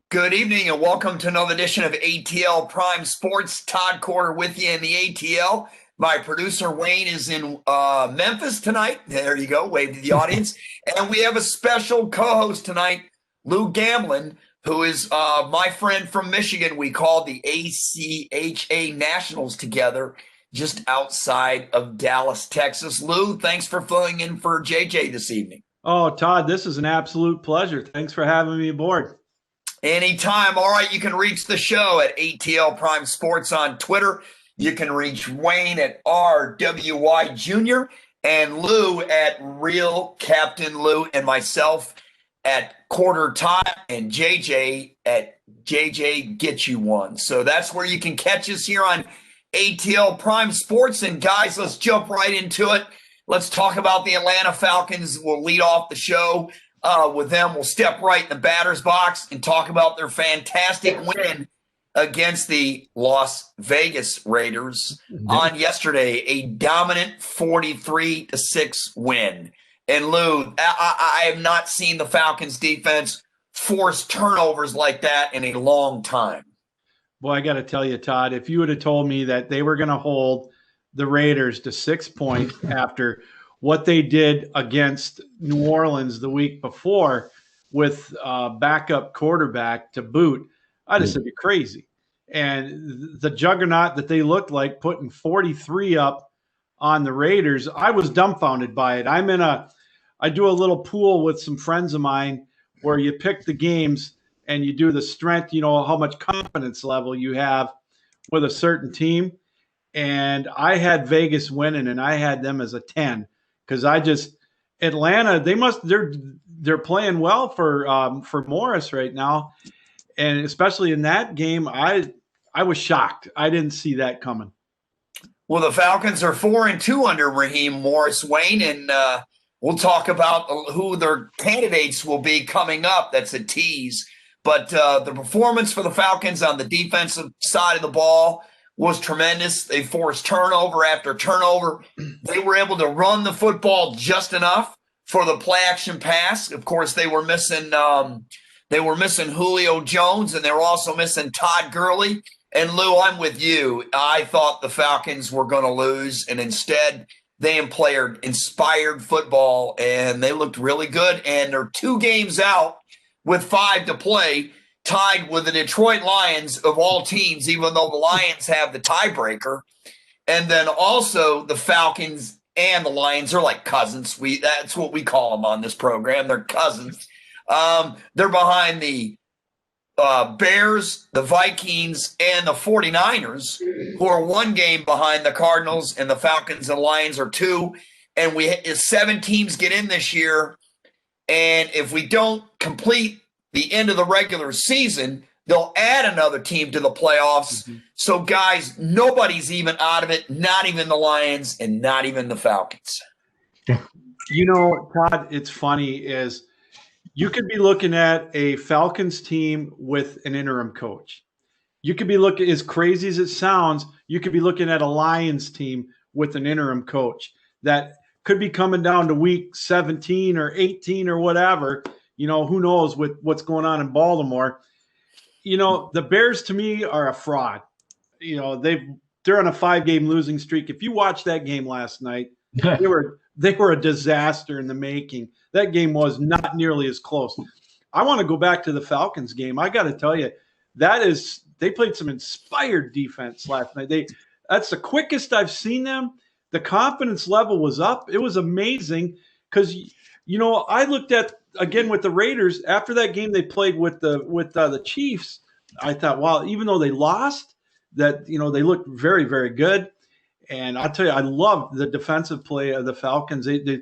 Good evening and welcome to another edition of ATL Prime Sports. Todd Corder with you in the ATL. My producer Wayne is in Memphis tonight. There you go, wave to the audience. And we have a special co-host tonight, Lou Gamelin, who is my friend from Michigan. We called the ACHA Nationals together just outside of Dallas, Texas. Lou, thanks for filling in for JJ this evening. Oh, Todd, this is an absolute pleasure. Thanks for having me aboard. Anytime. All right, you can reach the show at ATL Prime Sports on Twitter. You can reach Wayne at RWY Jr. and Lou at Real Captain Lou and myself at Corder Todd and JJ at JJ Get You One. So that's where you can catch us here on ATL Prime Sports. And guys, let's jump right into it. Let's talk about the Atlanta Falcons. We'll lead off the show with them. We'll step right in the batter's box and talk about their fantastic win against the Las Vegas Raiders on yesterday, a dominant 43-6 win. And Lou, I have not seen the Falcons defense force turnovers like that in a long time. Boy, I got to tell you, Todd, if you would have told me that they were going to hold the Raiders to 6 points after what they did against New Orleans the week before with backup quarterback to boot, I'd have said you're crazy. And the juggernaut that they looked like putting 43 up on the Raiders, I was dumbfounded by it. I do a little pool with some friends of mine where you pick the games and you do the strength, how much confidence level you have with a certain team. And I had Vegas winning, and I had them as a 10 because Atlanta, they're playing well for Morris right now, and especially in that game, I was shocked. I didn't see that coming. Well, the Falcons are 4-2 under Raheem Morris, Wayne, and we'll talk about who their candidates will be coming up. That's a tease. But the performance for the Falcons on the defensive side of the ball was tremendous. They forced turnover after turnover. They were able to run the football just enough for the play action pass. Of course, they were missing Julio Jones, and they were also missing Todd Gurley. And Lou, I'm with you. I thought the Falcons were going to lose, and instead they played inspired football, and they looked really good. And they're 2 games out with 5 to play, tied with the Detroit Lions of all teams, even though the Lions have the tiebreaker. And then also the Falcons and the Lions are like cousins. That's what we call them on this program. They're cousins. They're behind the Bears, the Vikings, and the 49ers, who are 1 game behind the Cardinals, and the Falcons and Lions are 2. And 7 teams get in this year. And if we don't complete the end of the regular season, they'll add another team to the playoffs. Mm-hmm. So, guys, nobody's even out of it, not even the Lions and not even the Falcons. Todd, it's funny is you could be looking at a Falcons team with an interim coach. You could be looking, as crazy as it sounds, you could be looking at a Lions team with an interim coach that could be coming down to week 17 or 18 or whatever. Who knows with what's going on in Baltimore. The Bears to me are a fraud. They're on a 5-game losing streak. If you watched that game last night, they were a disaster in the making. That game was not nearly as close. I want to go back to the Falcons game. I got to tell you, they played some inspired defense last night. That's the quickest I've seen them. The confidence level was up. It was amazing because, I looked at, again, with the Raiders, after that game they played with the Chiefs, I thought, wow, even though they lost, that, they looked very, very good. And I'll tell you, I love the defensive play of the Falcons. They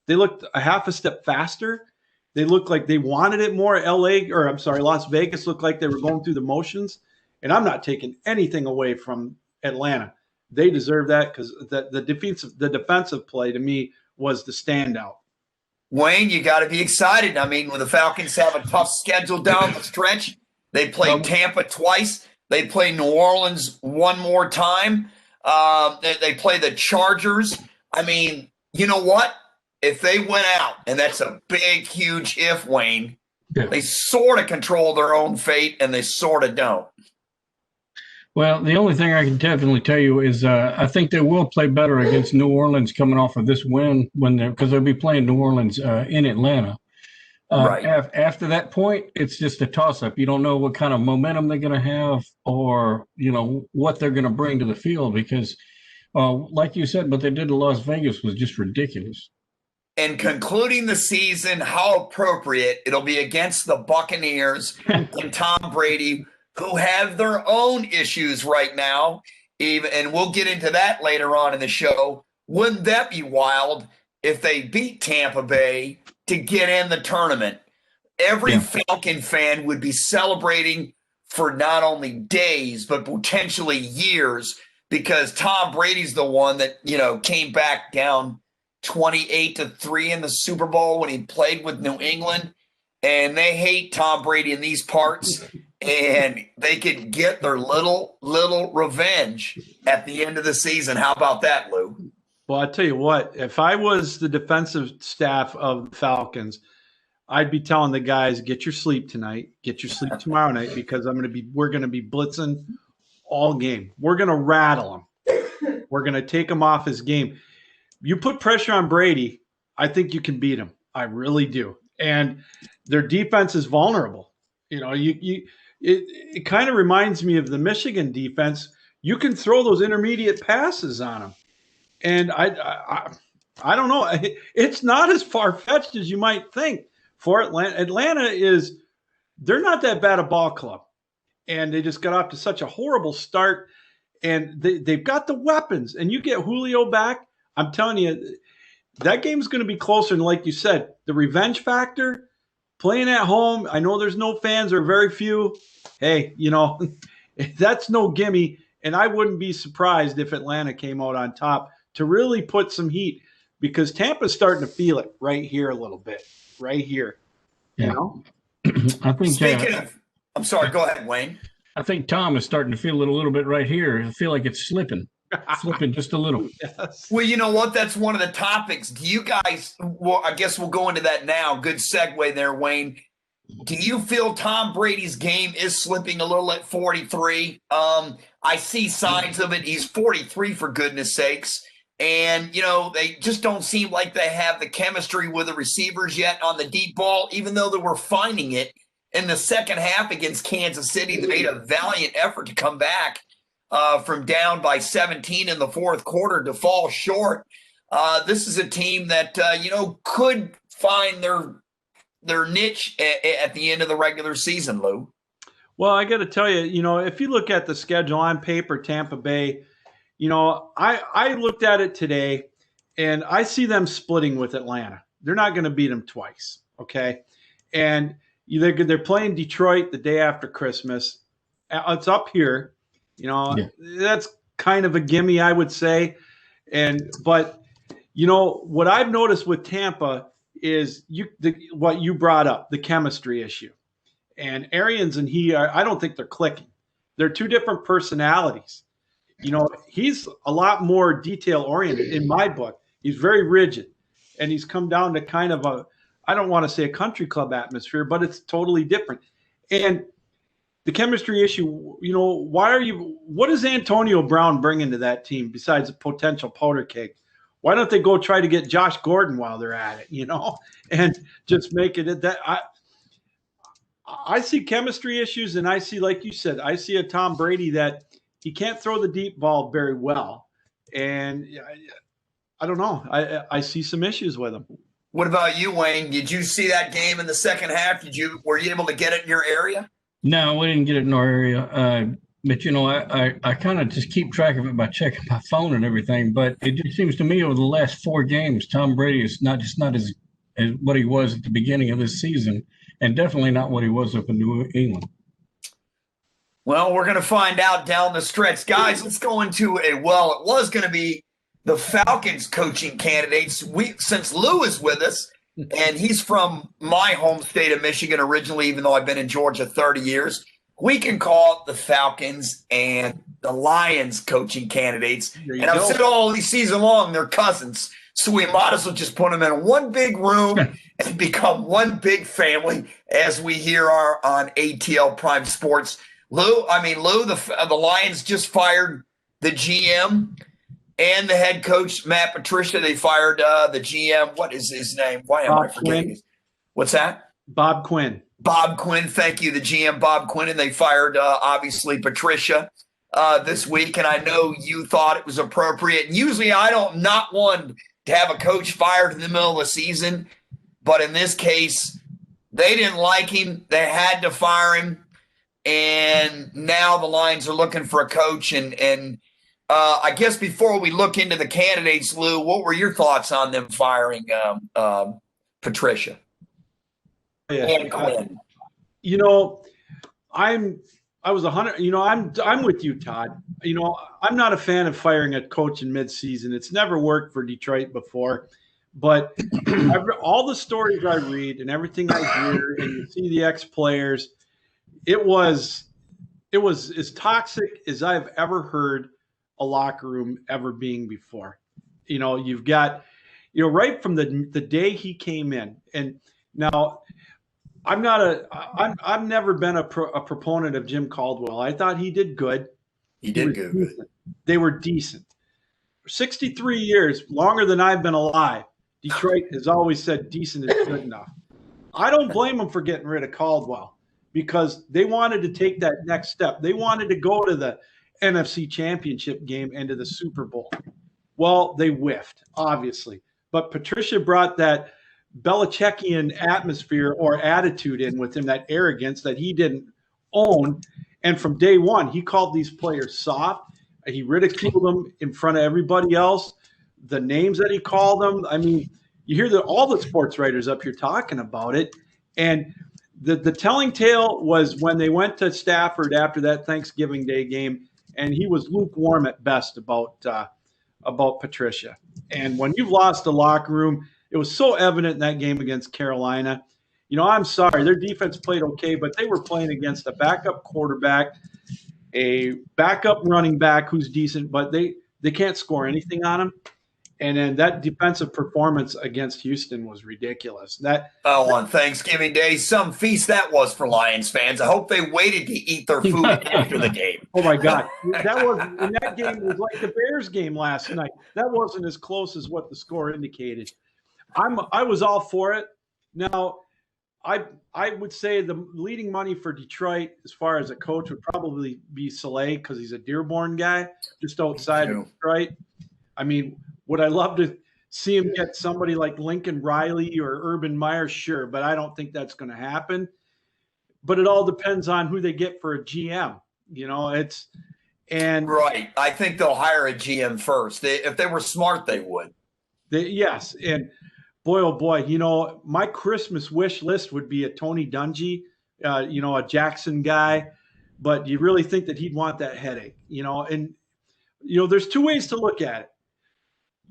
looked a half a step faster. They looked like they wanted it more. Las Vegas looked like they were going through the motions. And I'm not taking anything away from Atlanta. They deserve that because the defensive play to me was the standout. Wayne, you got to be excited. I mean, when the Falcons have a tough schedule down the stretch, they play Tampa twice. They play New Orleans 1 more time. They play the Chargers. I mean, you know what? If they went out, and that's a big, huge if, Wayne, Yeah. They sort of control their own fate, and they sort of don't. Well, the only thing I can definitely tell you is I think they will play better against New Orleans coming off of this win because they'll be playing New Orleans in Atlanta. Right. After that point, it's just a toss-up. You don't know what kind of momentum they're going to have, or what they're going to bring to the field. Because, like you said, what they did to Las Vegas was just ridiculous. And concluding the season, how appropriate it'll be against the Buccaneers and Tom Brady, who have their own issues right now. And we'll get into that later on in the show. Wouldn't that be wild if they beat Tampa Bay to get in the tournament? Every Falcon fan would be celebrating for not only days, but potentially years, because Tom Brady's the one that, came back down 28-3 in the Super Bowl when he played with New England. And they hate Tom Brady in these parts, and they could get their little revenge at the end of the season. How about that, Lou? Well, I tell you what, if I was the defensive staff of the Falcons, I'd be telling the guys, get your sleep tonight, get your sleep tomorrow night, because we're going to be blitzing all game. We're going to rattle him. We're going to take him off his game. You put pressure on Brady, I think you can beat him. I really do. And their defense is vulnerable. It kind of reminds me of the Michigan defense. You can throw those intermediate passes on them. And I don't know. It's not as far-fetched as you might think for Atlanta. They're not that bad a ball club. And they just got off to such a horrible start. And they've got the weapons. And you get Julio back, I'm telling you, that game's going to be closer. And like you said, the revenge factor, playing at home, I know there's no fans or very few. Hey, that's no gimme. And I wouldn't be surprised if Atlanta came out on top to really put some heat, because Tampa's starting to feel it right here a little bit, right here. Yeah. I think. Speaking of, I'm sorry, go ahead, Wayne. I think Tom is starting to feel it a little bit right here. I feel like it's slipping just a little. Yes. Well, you know what? That's one of the topics. Do you guys, well, I guess we'll go into that now. Good segue there, Wayne. Do you feel Tom Brady's game is slipping a little at 43? I see signs of it. He's 43, for goodness sakes. And, they just don't seem like they have the chemistry with the receivers yet on the deep ball, even though they were finding it in the second half against Kansas City. They made a valiant effort to come back from down by 17 in the fourth quarter to fall short. This is a team that, could find their niche at the end of the regular season, Lou. Well, I got to tell you, if you look at the schedule on paper, Tampa Bay, I looked at it today, and I see them splitting with Atlanta. They're not going to beat them twice, okay? And they're playing Detroit the day after Christmas. It's up here. That's kind of a gimme, I would say. But what I've noticed with Tampa is what you brought up, the chemistry issue. And Arians and I don't think they're clicking. They're two different personalities. He's a lot more detail-oriented in my book. He's very rigid, and he's come down to kind of I don't want to say a country club atmosphere, but it's totally different. And the chemistry issue, what does Antonio Brown bring into that team besides a potential powder keg? Why don't they go try to get Josh Gordon while they're at it, and just make it that I see chemistry issues, and I see, like you said, I see a Tom Brady that he can't throw the deep ball very well. And I don't know. I see some issues with him. What about you, Wayne? Did you see that game in the second half? Were you able to get it in your area? No, we didn't get it in our area. But, I kind of just keep track of it by checking my phone and everything. But it just seems to me over the last 4 games, Tom Brady is not as what he was at the beginning of this season, and definitely not what he was up in New England. Well, we're going to find out down the stretch. Guys, let's go into it was going to be the Falcons coaching candidates. Since Lou is with us, and he's from my home state of Michigan originally, even though I've been in Georgia 30 years, we can call it the Falcons and the Lions coaching candidates. And I've said all these season long, they're cousins. So we might as well just put them in one big room and become one big family, as we hear on ATL Prime Sports. Lou, the Lions just fired the GM and the head coach, Matt Patricia. They fired the GM. What is his name? Why am I forgetting? What's that? Bob Quinn. Bob Quinn. Thank you. The GM, Bob Quinn. And they fired, obviously, Patricia this week. And I know you thought it was appropriate. And usually I don't not want to have a coach fired in the middle of the season. But in this case, they didn't like him. They had to fire him. And now the Lions are looking for a coach. And I guess before we look into the candidates, Lou, what were your thoughts on them firing Patricia? And Quinn? I'm with you, Todd. I'm not a fan of firing a coach in midseason. It's never worked for Detroit before. But all the stories I read and everything I hear, and you see the ex-players, it was as toxic as I've ever heard a locker room ever being before. You've got, right from the day he came in. And now I've never been a proponent of Jim Caldwell. I thought he did good. He did good. They were decent. For 63 years, longer than I've been alive, Detroit has always said decent is good enough. I don't blame them for getting rid of Caldwell because they wanted to take that next step. They wanted to go to the NFC Championship game and to the Super Bowl. Well, they whiffed, obviously. But Patricia brought that Belichickian atmosphere or attitude in with him, that arrogance that he didn't own. And from day one, he called these players soft. He ridiculed them in front of everybody else. The names that he called them, you hear all the sports writers up here talking about it. And the telling tale was when they went to Stafford after that Thanksgiving Day game, and he was lukewarm at best about Patricia. And when you've lost the locker room, it was so evident in that game against Carolina. I'm sorry, their defense played okay, but they were playing against a backup quarterback, a backup running back who's decent, but they can't score anything on him. And then that defensive performance against Houston was ridiculous. On Thanksgiving Day, some feast that was for Lions fans. I hope they waited to eat their food after the game. Oh my God, that game was like the Bears game last night. That wasn't as close as what the score indicated. I was all for it. Now, I would say the leading money for Detroit as far as a coach would probably be Saleh because he's a Dearborn guy just outside of Detroit. Would I love to see him get somebody like Lincoln Riley or Urban Meyer? Sure, but I don't think that's going to happen. But it all depends on who they get for a GM. Right. I think they'll hire a GM first. If they were smart, they would. Yes, and boy, oh boy, my Christmas wish list would be a Tony Dungy, a Jackson guy. But you really think that he'd want that headache, And there's two ways to look at it.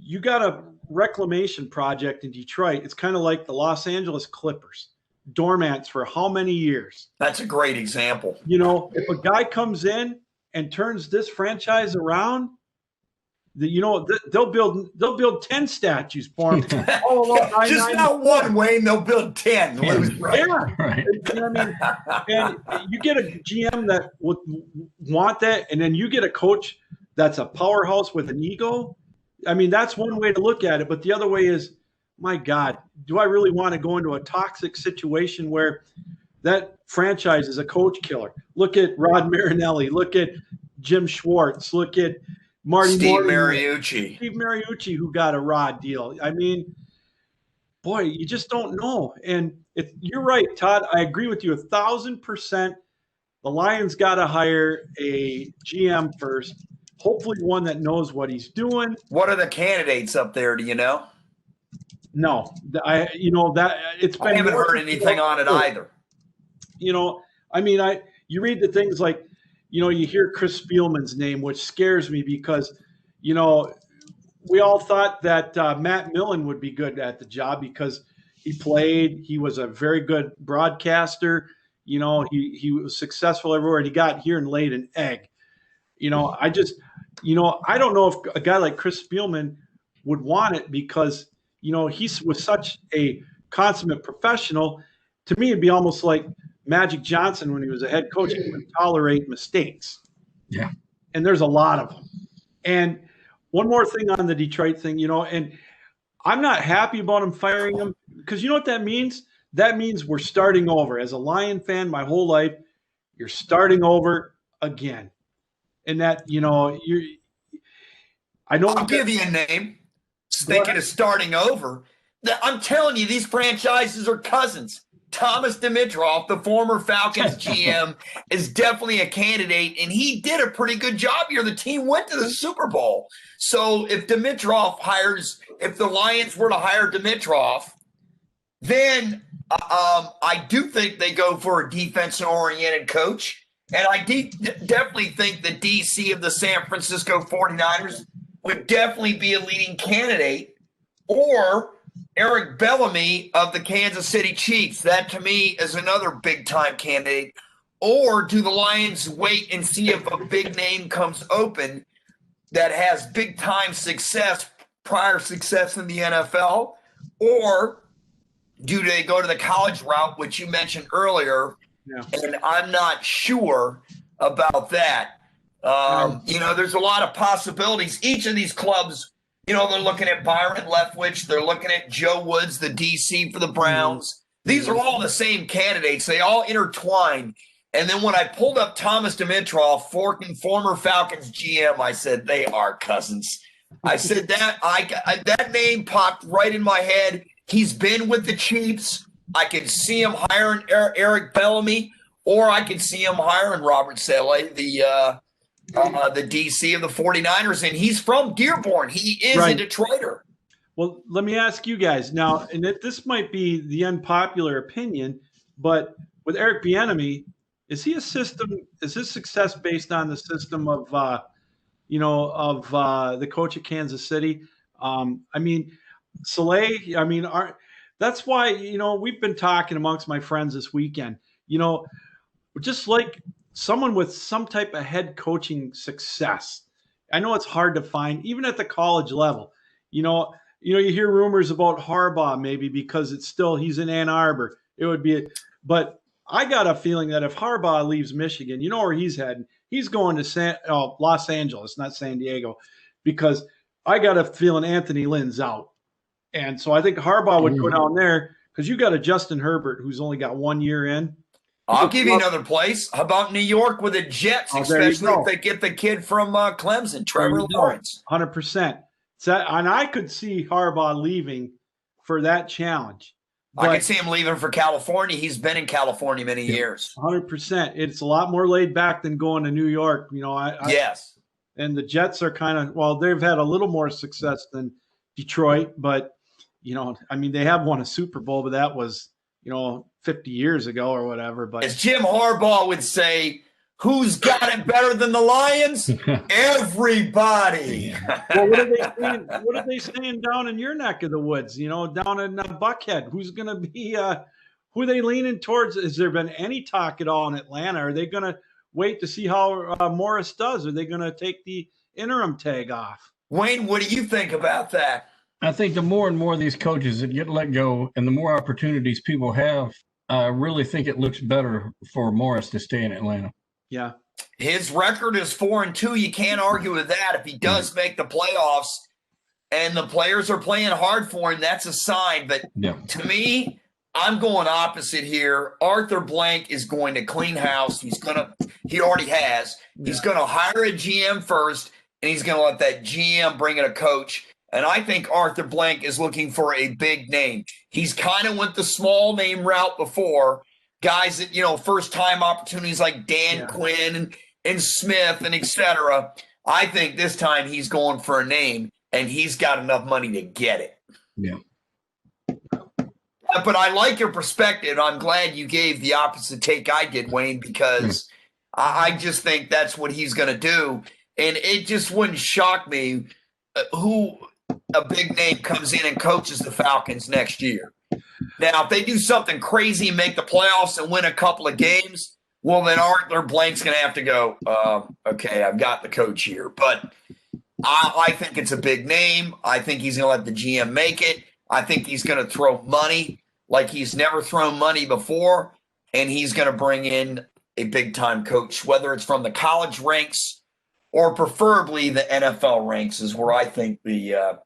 You got a reclamation project in Detroit. It's kind of like the Los Angeles Clippers, dormant for how many years? That's a great example. If a guy comes in and turns this franchise around, they'll build 10 statues for him. Just not one, Wayne. They'll build 10. Right. Yeah, right. And you get a GM that would want that, and then you get a coach that's a powerhouse with an ego. That's one way to look at it. But the other way is, my God, do I really want to go into a toxic situation where that franchise is a coach killer? Look at Rod Marinelli. Look at Jim Schwartz. Look at Steve Mariucci, who got a Rod deal. Boy, you just don't know. And you're right, Todd. I agree with you 1,000%. The Lions got to hire a GM first. Hopefully one that knows what he's doing. What are the candidates up there? Do you know? No, I haven't heard anything on it either. You read the things like, you hear Chris Spielman's name, which scares me because, we all thought that Matt Millen would be good at the job because he was a very good broadcaster. He was successful everywhere, and he got here and laid an egg. I don't know if a guy like Chris Spielman would want it because, he was such a consummate professional. To me, it'd be almost like Magic Johnson when he was a head coach. He would tolerate mistakes. Yeah. And there's a lot of them. And one more thing on the Detroit thing, and I'm not happy about him firing him because you know what that means? That means we're starting over. As a Lion fan my whole life, you're starting over again. And that, I'll give you a name. Speaking of starting over, I'm telling you, these franchises are cousins. Thomas Dimitroff, the former Falcons GM, is definitely a candidate, and he did a pretty good job here. The team went to the Super Bowl. So if the Lions were to hire Dimitroff, then I do think they go for a defensive-oriented coach. And I definitely think the DC of the San Francisco 49ers would definitely be a leading candidate, or Eric Bellamy of the Kansas City Chiefs. That, to me, is another big-time candidate. Or do the Lions wait and see if a big name comes open that has big-time success, prior success in the NFL? Or do they go to the college route, which you mentioned earlier? Yeah. And I'm not sure about that. There's a lot of possibilities. Each of these clubs, they're looking at Byron Leftwich. They're looking at Joe Woods, the DC for the Browns. These are all the same candidates. They all intertwine. And then when I pulled up Thomas Dimitroff, former Falcons GM, I said, they are cousins. I said that name popped right in my head. He's been with the Chiefs. I could see him hiring Eric Bellamy, or I could see him hiring Robert Saleh, the DC of the 49ers, and he's from Dearborn. He is a Detroiter. Well, let me ask you guys now, and this might be the unpopular opinion, but with Eric Bieniemy, is his success based on the system of the coach at Kansas City? Saleh, that's why, we've been talking amongst my friends this weekend, just like someone with some type of head coaching success. I know it's hard to find, even at the college level. You hear rumors about Harbaugh maybe because he's in Ann Arbor. It would be, but I got a feeling that if Harbaugh leaves Michigan, you know where he's heading. He's going to Los Angeles, not San Diego, because I got a feeling Anthony Lynn's out. And so I think Harbaugh would go down there because you got a Justin Herbert who's only got 1 year in. I'll give you another place. How about New York with the Jets, especially if they get the kid from Clemson, Trevor Lawrence? 100%. And I could see Harbaugh leaving for that challenge. I could see him leaving for California. He's been in California many years. 100%. It's a lot more laid back than going to New York. Yes. And the Jets are they've had a little more success than Detroit, but they have won a Super Bowl, but that was, 50 years ago or whatever. But as Jim Harbaugh would say, who's got it better than the Lions? Everybody. Well, what are they saying down in your neck of the woods? Down in Buckhead, who's going to be? Who are they leaning towards? Has there been any talk at all in Atlanta? Are they going to wait to see how Morris does? Are they going to take the interim tag off? Wayne, what do you think about that? I think the more and more of these coaches that get let go and the more opportunities people have, I really think it looks better for Morris to stay in Atlanta. Yeah. His record is 4-2. You can't argue with that. If he does make the playoffs and the players are playing hard for him, that's a sign. But to me, I'm going opposite here. Arthur Blank is going to clean house. He already has. He's going to hire a GM first, and he's going to let that GM bring in a coach. And I think Arthur Blank is looking for a big name. He's kind of went the small name route before. Guys that, first-time opportunities like Dan Quinn and Smith and et cetera. I think this time he's going for a name, and he's got enough money to get it. Yeah. But I like your perspective. I'm glad you gave the opposite take I did, Wayne, because I just think that's what he's going to do. And it just wouldn't shock me who a big name comes in and coaches the Falcons next year. Now, if they do something crazy and make the playoffs and win a couple of games, well, then Arthur Blank's going to have to go, okay, I've got the coach here. But I think it's a big name. I think he's going to let the GM make it. I think he's going to throw money like he's never thrown money before, and he's going to bring in a big-time coach, whether it's from the college ranks or preferably the NFL ranks is where I think the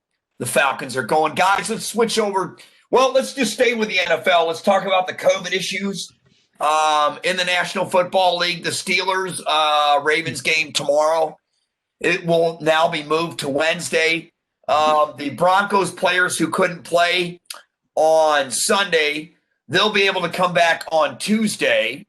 Falcons are going. Guys, let's switch over. Well, let's just stay with the NFL. Let's talk about the COVID issues in the National Football League. The Steelers Ravens game tomorrow. It will now be moved to Wednesday. The Broncos players who couldn't play on Sunday, they'll be able to come back on Tuesday.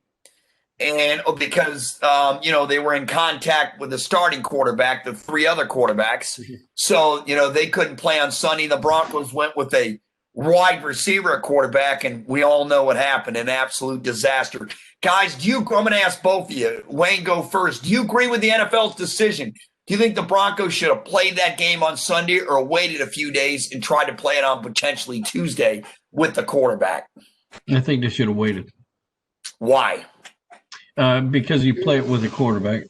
And because, they were in contact with the starting quarterback, the three other quarterbacks. So, they couldn't play on Sunday. The Broncos went with a wide receiver at quarterback, and we all know what happened, an absolute disaster. Guys, I'm going to ask both of you. Wayne, go first. Do you agree with the NFL's decision? Do you think the Broncos should have played that game on Sunday or waited a few days and tried to play it on potentially Tuesday with the quarterback? I think they should have waited. Why? Because you play it with a quarterback.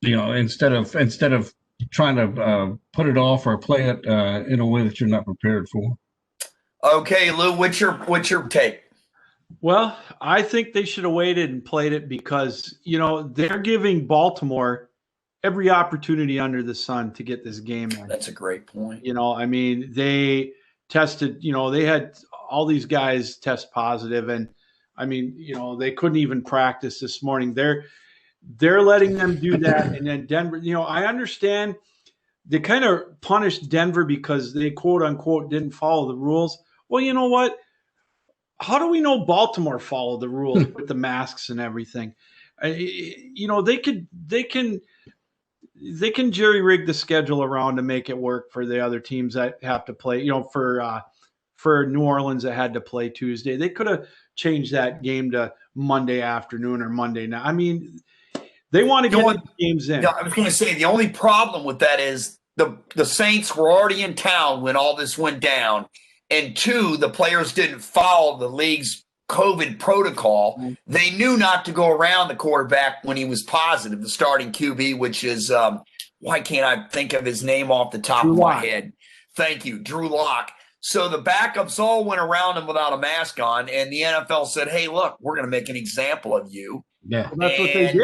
Instead of trying to put it off or play it in a way that you're not prepared for. Okay, Lou, what's your take? Well, I think they should have waited and played it because, they're giving Baltimore every opportunity under the sun to get this game in. That's a great point. They tested, they had all these guys test positive, and they couldn't even practice this morning. They're letting them do that. And then Denver, I understand they kind of punished Denver because they quote unquote didn't follow the rules. Well, you know what? How do we know Baltimore followed the rules with the masks and everything? They can jerry rig the schedule around to make it work for the other teams that have to play. For New Orleans that had to play Tuesday, they could have changed that game to Monday afternoon or Monday night. They want to get the games in. I was going to say the only problem with that is the Saints were already in town when all this went down, and two, the players didn't follow the league's COVID protocol. Mm-hmm. They knew not to go around the quarterback when he was positive, the starting QB, which is why can't I think of his name off the top of my head? Thank you, Drew Lock. So the backups all went around him without a mask on, and the NFL said, hey, look, we're going to make an example of you. Yeah, well, that's what they did.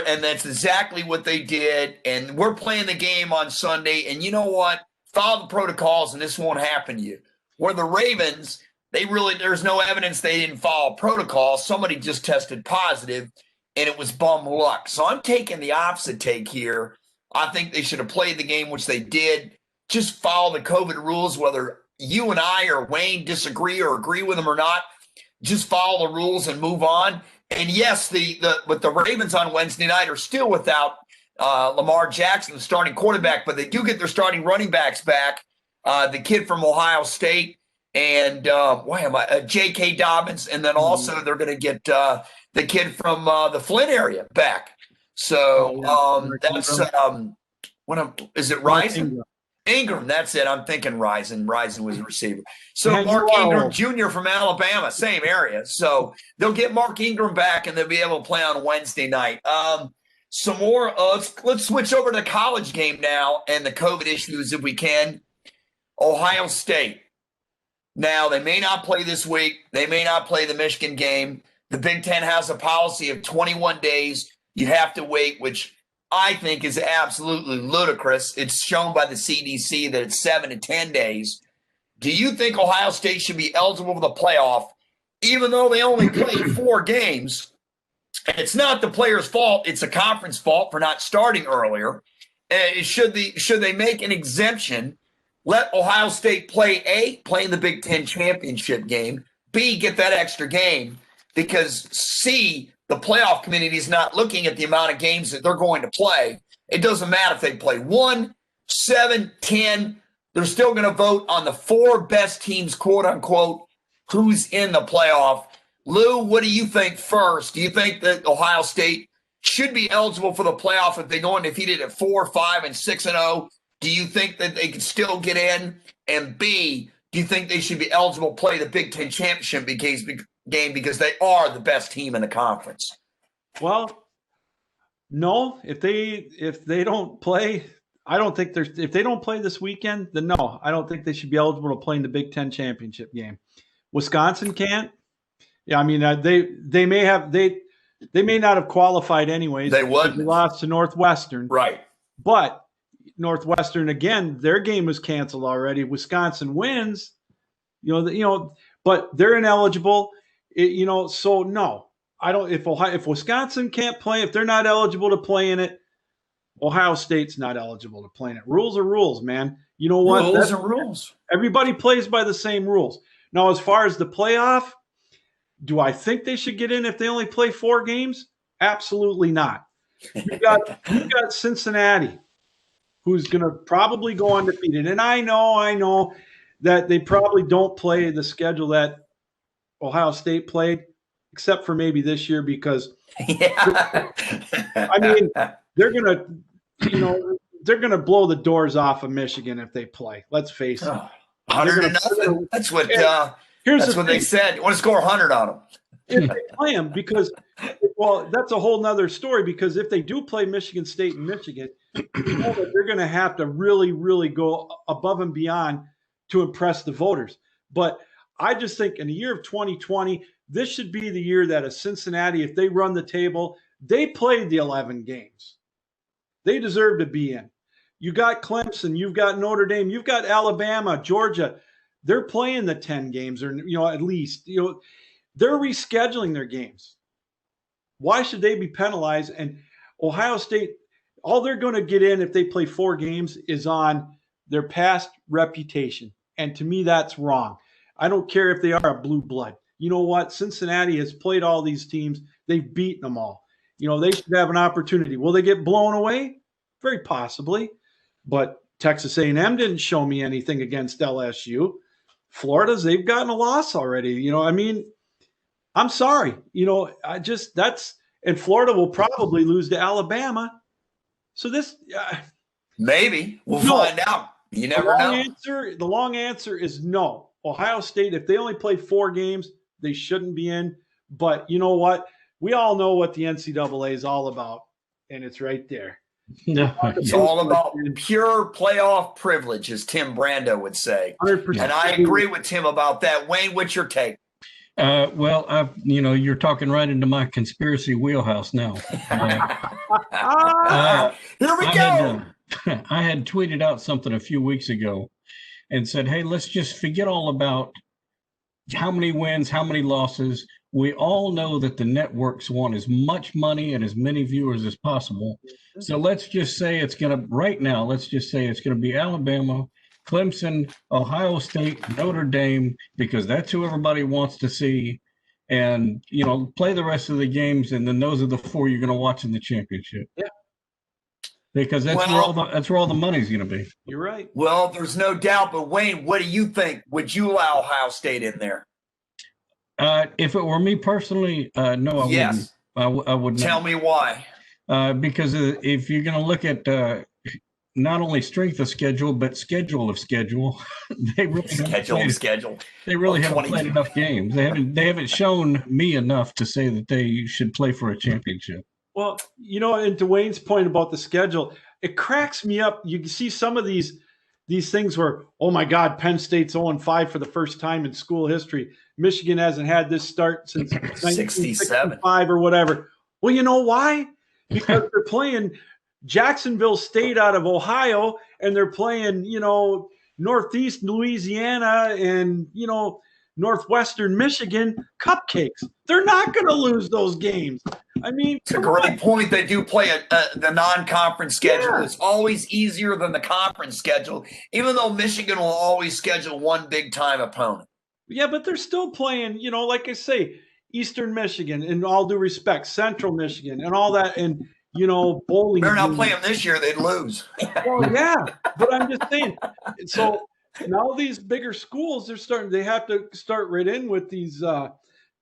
And that's exactly what they did. And we're playing the game on Sunday, and you know what? Follow the protocols, and this won't happen to you. Where the Ravens, there's no evidence they didn't follow protocol. Somebody just tested positive, and it was bum luck. So I'm taking the opposite take here. I think they should have played the game, which they did. Just follow the COVID rules, whether you and I or Wayne disagree or agree with them or not. Just follow the rules and move on. And yes, but the Ravens on Wednesday night are still without Lamar Jackson, the starting quarterback, but they do get their starting running backs back. The kid from Ohio State and J.K. Dobbins, and then also they're going to get the kid from the Flint area back. So that's is it Rising? Ingram, that's it. I'm thinking Rising. Rising was a receiver. So Mark Ingram Jr. from Alabama, same area. So they'll get Mark Ingram back, and they'll be able to play on Wednesday night. Some more. Let's switch over to the college game now and the COVID issues if we can. Ohio State. Now, they may not play this week. They may not play the Michigan game. The Big Ten has a policy of 21 days. You have to wait, which I think is absolutely ludicrous. It's shown by the CDC that it's 7 to 10 days. Do you think Ohio State should be eligible for the playoff, even though they only played 4 games? And it's not the player's fault. It's a conference fault for not starting earlier. Should they make an exemption, let Ohio State play in the Big Ten championship game, B, get that extra game, because C, the playoff committee is not looking at the amount of games that they're going to play. It doesn't matter if they play 1, 7, 10. They're still going to vote on the 4 best teams, quote unquote, who's in the playoff. Lou, what do you think first? Do you think that Ohio State should be eligible for the playoff if they go undefeated at 4, 5, and 6-0? Do you think that they could still get in? And B, do you think they should be eligible to play the Big Ten championship game because they are the best team in the conference? Well, no. If they don't play, I don't think if they don't play this weekend, then no, I don't think they should be eligible to play in the Big Ten championship game. Wisconsin can't. Yeah, I mean they may not have qualified anyways. They wouldn't. They lost to Northwestern, Right. But Northwestern again, their game was canceled already. Wisconsin wins, but they're ineligible. So no, I don't. If Wisconsin can't play, if they're not eligible to play in it, Ohio State's not eligible to play in it. Rules are rules, man. You know what? Rules are rules. Everybody plays by the same rules. Now, as far as the playoff, do I think they should get in if they only play 4 games? Absolutely not. You've got Cincinnati, who's going to probably go undefeated. And I know that they probably don't play the schedule that Ohio State played, except for maybe this year because I mean, they're gonna blow the doors off of Michigan if they play. Let's face it. 100-0. That's what they said. You want to score 100 on them. If they play them, because that's a whole nother story. Because if they do play Michigan State and Michigan, you know that they're going to have to really, really go above and beyond to impress the voters. But I just think in the year of 2020, this should be the year that a Cincinnati, if they run the table, they played the 11 games. They deserve to be in. You got Clemson, you've got Notre Dame, you've got Alabama, Georgia. They're playing the 10 games, or at least they're rescheduling their games. Why should they be penalized? And Ohio State, all they're going to get in if they play 4 games is on their past reputation. And to me, that's wrong. I don't care if they are a blue blood. You know what? Cincinnati has played all these teams. They've beaten them all. They should have an opportunity. Will they get blown away? Very possibly. But Texas A&M didn't show me anything against LSU. Florida's, they've gotten a loss already. I'm sorry. And Florida will probably lose to Alabama. So this maybe we'll find out. You never know. The long answer is no. Ohio State, if they only play 4 games, they shouldn't be in. But you know what? We all know what the NCAA is all about, and it's right there. It's all about pure playoff privilege, as Tim Brando would say. 100%. And I agree with Tim about that. Wayne, what's your take? Well, you're talking right into my conspiracy wheelhouse now. Here we go. I had tweeted out something a few weeks ago and said, hey, let's just forget all about how many wins, how many losses. We all know that the networks want as much money and as many viewers as possible. So let's just say it's going to be Alabama, Clemson, Ohio State, Notre Dame, because that's who everybody wants to see. And, play the rest of the games. And then those are the 4 you're going to watch in the championship. Yeah. Because that's where all the money's going to be. You're right. Well, there's no doubt. But Wayne, what do you think? Would you allow Ohio State in there? If it were me personally, no, I wouldn't. I would not. Tell me why. Because if you're going to look at not only strength of schedule, but schedule of schedule, they really They really haven't played enough games. They haven't shown me enough to say that they should play for a championship. Well, and to Wayne's point about the schedule, it cracks me up. You can see some of these things where, oh my God, Penn State's 0-5 for the first time in school history. Michigan hasn't had this start since 1965 or whatever. Well, you know why? Because they're playing Jacksonville State out of Ohio, and they're playing, Northeast Louisiana and, Northwestern Michigan cupcakes. They're not going to lose those games. I mean, it's a great point. They do play the non-conference schedule. Yeah. It's always easier than the conference schedule, even though Michigan will always schedule one big-time opponent. Yeah, but they're still playing, like I say, Eastern Michigan, in all due respect, Central Michigan, and all that, and bowling. They're not playing this year; they'd lose. Well, yeah, but I'm just saying. So now these bigger schools, they have to start right in with these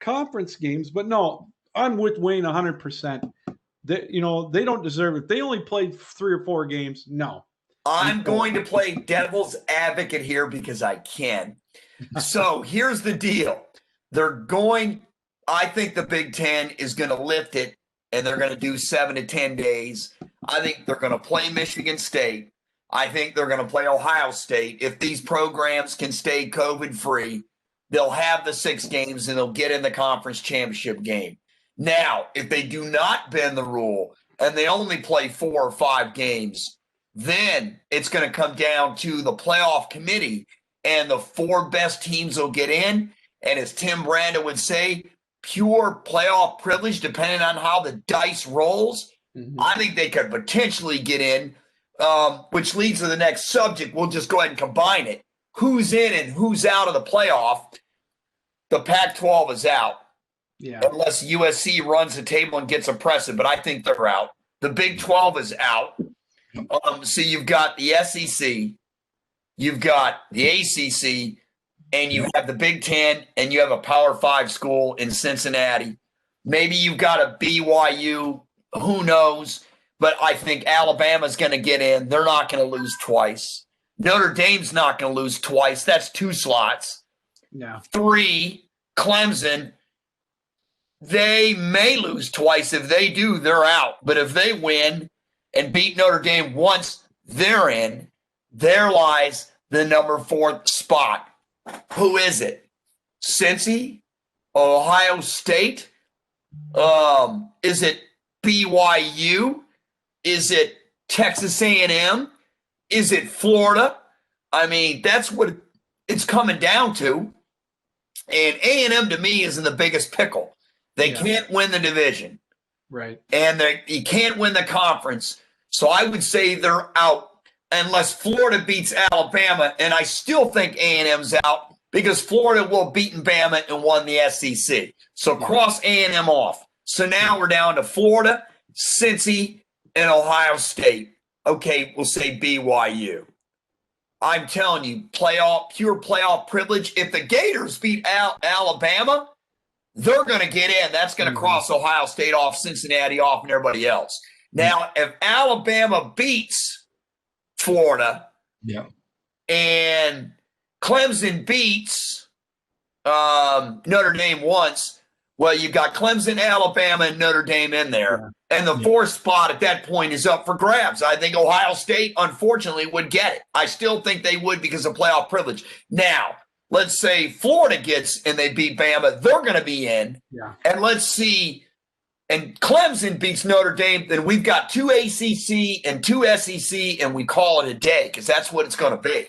conference games. But no, I'm with Wayne 100%. They don't deserve it. They only played 3 or 4 games. No. I'm going to play devil's advocate here because I can. So here's the deal. I think the Big Ten is going to lift it, and they're going to do 7 to 10 days. I think they're going to play Michigan State. I think they're going to play Ohio State. If these programs can stay COVID-free, they'll have the 6 games and they'll get in the conference championship game. Now, if they do not bend the rule and they only play 4 or 5 games, then it's going to come down to the playoff committee, and the 4 best teams will get in. And as Tim Branda would say, pure playoff privilege, depending on how the dice rolls. I think they could potentially get in, which leads to the next subject. We'll just go ahead and combine it. Who's in and who's out of the playoff? The Pac-12 is out. Yeah. Unless USC runs the table and gets oppressive, but I think they're out. The Big 12 is out. So you've got the SEC, you've got the ACC, and you have the Big 10, and you have a Power 5 school in Cincinnati. Maybe you've got a BYU, who knows? But I think Alabama's going to get in. They're not going to lose twice. Notre Dame's not going to lose twice. That's 2 slots. Yeah. 3, Clemson. They may lose twice. If they do, they're out. But if they win and beat Notre Dame once, they're in. There lies the number 4 spot. Who is it? Cincy? Ohio State? Is it BYU? Is it Texas A&M? Is it Florida? I mean, that's what it's coming down to. And A&M to me is in the biggest pickle. They can't win the division. Right. And you can't win the conference. So I would say they're out unless Florida beats Alabama. And I still think A&M's out because Florida will have beaten Bama and won the SEC. So cross A&M off. So now we're down to Florida, Cincy, and Ohio State. Okay, we'll say BYU. I'm telling you, pure playoff privilege. If the Gators beat Alabama, they're going to get in. That's going to cross Ohio State off, Cincinnati off, and everybody else. Now, if Alabama beats Florida and Clemson beats Notre Dame once, well, you've got Clemson, Alabama, and Notre Dame in there. And the 4th spot at that point is up for grabs. I think Ohio State, unfortunately, would get it. I still think they would because of playoff privilege. Now, let's say Florida gets and they beat Bama, they're going to be in. Yeah. And let's see, and Clemson beats Notre Dame, then we've got 2 ACC and 2 SEC, and we call it a day because that's what it's going to be.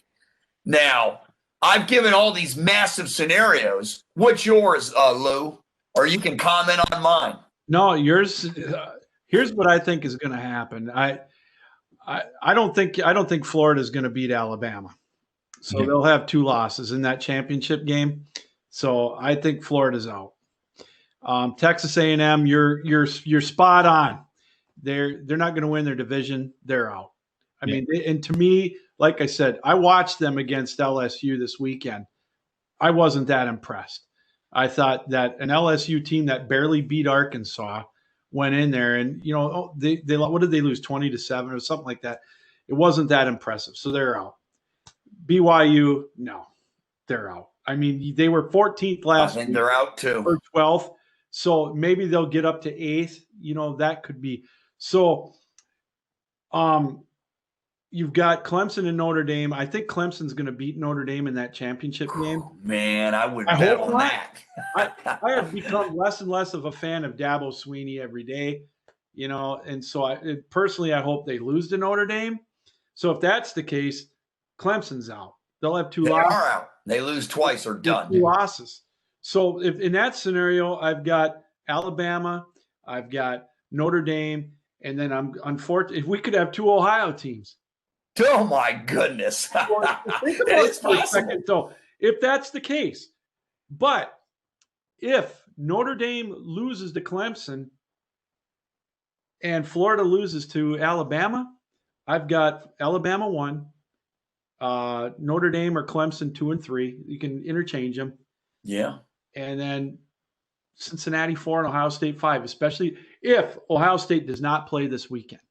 Now, I've given all these massive scenarios. What's yours, Lou? Or you can comment on mine. No, yours. Here's what I think is going to happen. I don't think Florida is going to beat Alabama, so they'll have 2 losses in that championship game. So I think Florida's out. Texas A&M, you're spot on. They're not going to win their division. They're out. I mean, and to me, like I said, I watched them against LSU this weekend. I wasn't that impressed. I thought that an LSU team that barely beat Arkansas went in there and, they what did they lose, 20-7 or something like that? It wasn't that impressive. So they're out. BYU, no, they're out. I mean, they were 14th last week. They're out too. Or 12th. So maybe they'll get up to 8th. That could be. So you've got Clemson and Notre Dame. I think Clemson's going to beat Notre Dame in that championship game. Man, I would bet on that. I have become less and less of a fan of Dabo Swinney every day, and so personally, I hope they lose to Notre Dame. So if that's the case, Clemson's out. They'll have 2 losses. They are out. They lose twice or done. 2 losses. So if in that scenario, I've got Alabama, I've got Notre Dame, and then I'm unfortunate if we could have 2 Ohio teams. Oh my goodness! It's possible. So if that's the case, but if Notre Dame loses to Clemson and Florida loses to Alabama, I've got Alabama 1, Notre Dame or Clemson 2 and 3. You can interchange them. Yeah, and then Cincinnati 4 and Ohio State 5, especially if Ohio State does not play this weekend.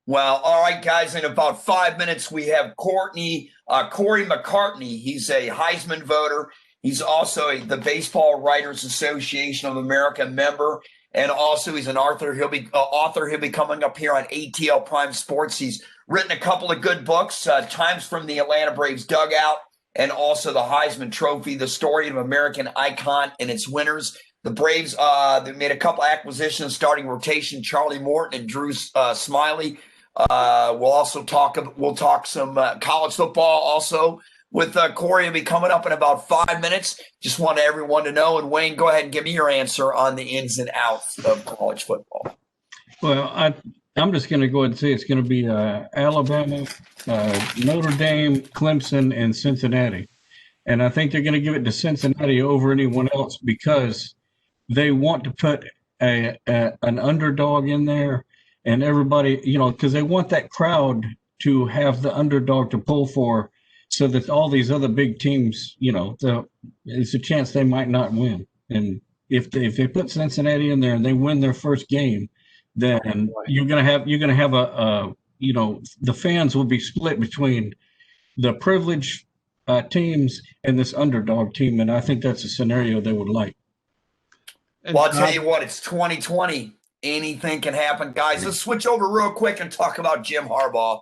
Well, all right, guys, in about 5 minutes, we have Corey McCartney. He's a Heisman voter. He's also the Baseball Writers Association of America member, And also, he's an author. He'll be coming up here on ATL Prime Sports. He's written a couple of good books, Times from the Atlanta Braves Dugout, and also the Heisman Trophy, the story of American icon and its winners. The Braves, they made a couple acquisitions, starting rotation, Charlie Morton and Drew Smiley. We'll talk some college football also with Corey. Will be coming up in about 5 minutes. Just want everyone to know. And Wayne, go ahead and give me your answer on the ins and outs of college football. Well, I'm just going to go ahead and say it's going to be Alabama, Notre Dame, Clemson, and Cincinnati. And I think they're going to give it to Cincinnati over anyone else because they want to put an underdog in there, and everybody, because they want that crowd to have the underdog to pull for, so that all these other big teams, it's a chance they might not win. And if they put Cincinnati in there and they win their first game, then you're gonna have the fans will be split between the privileged teams and this underdog team, and I think that's a scenario they would like. Well, I'll tell you what, it's 2020. Anything can happen. Guys, let's switch over real quick and talk about Jim Harbaugh.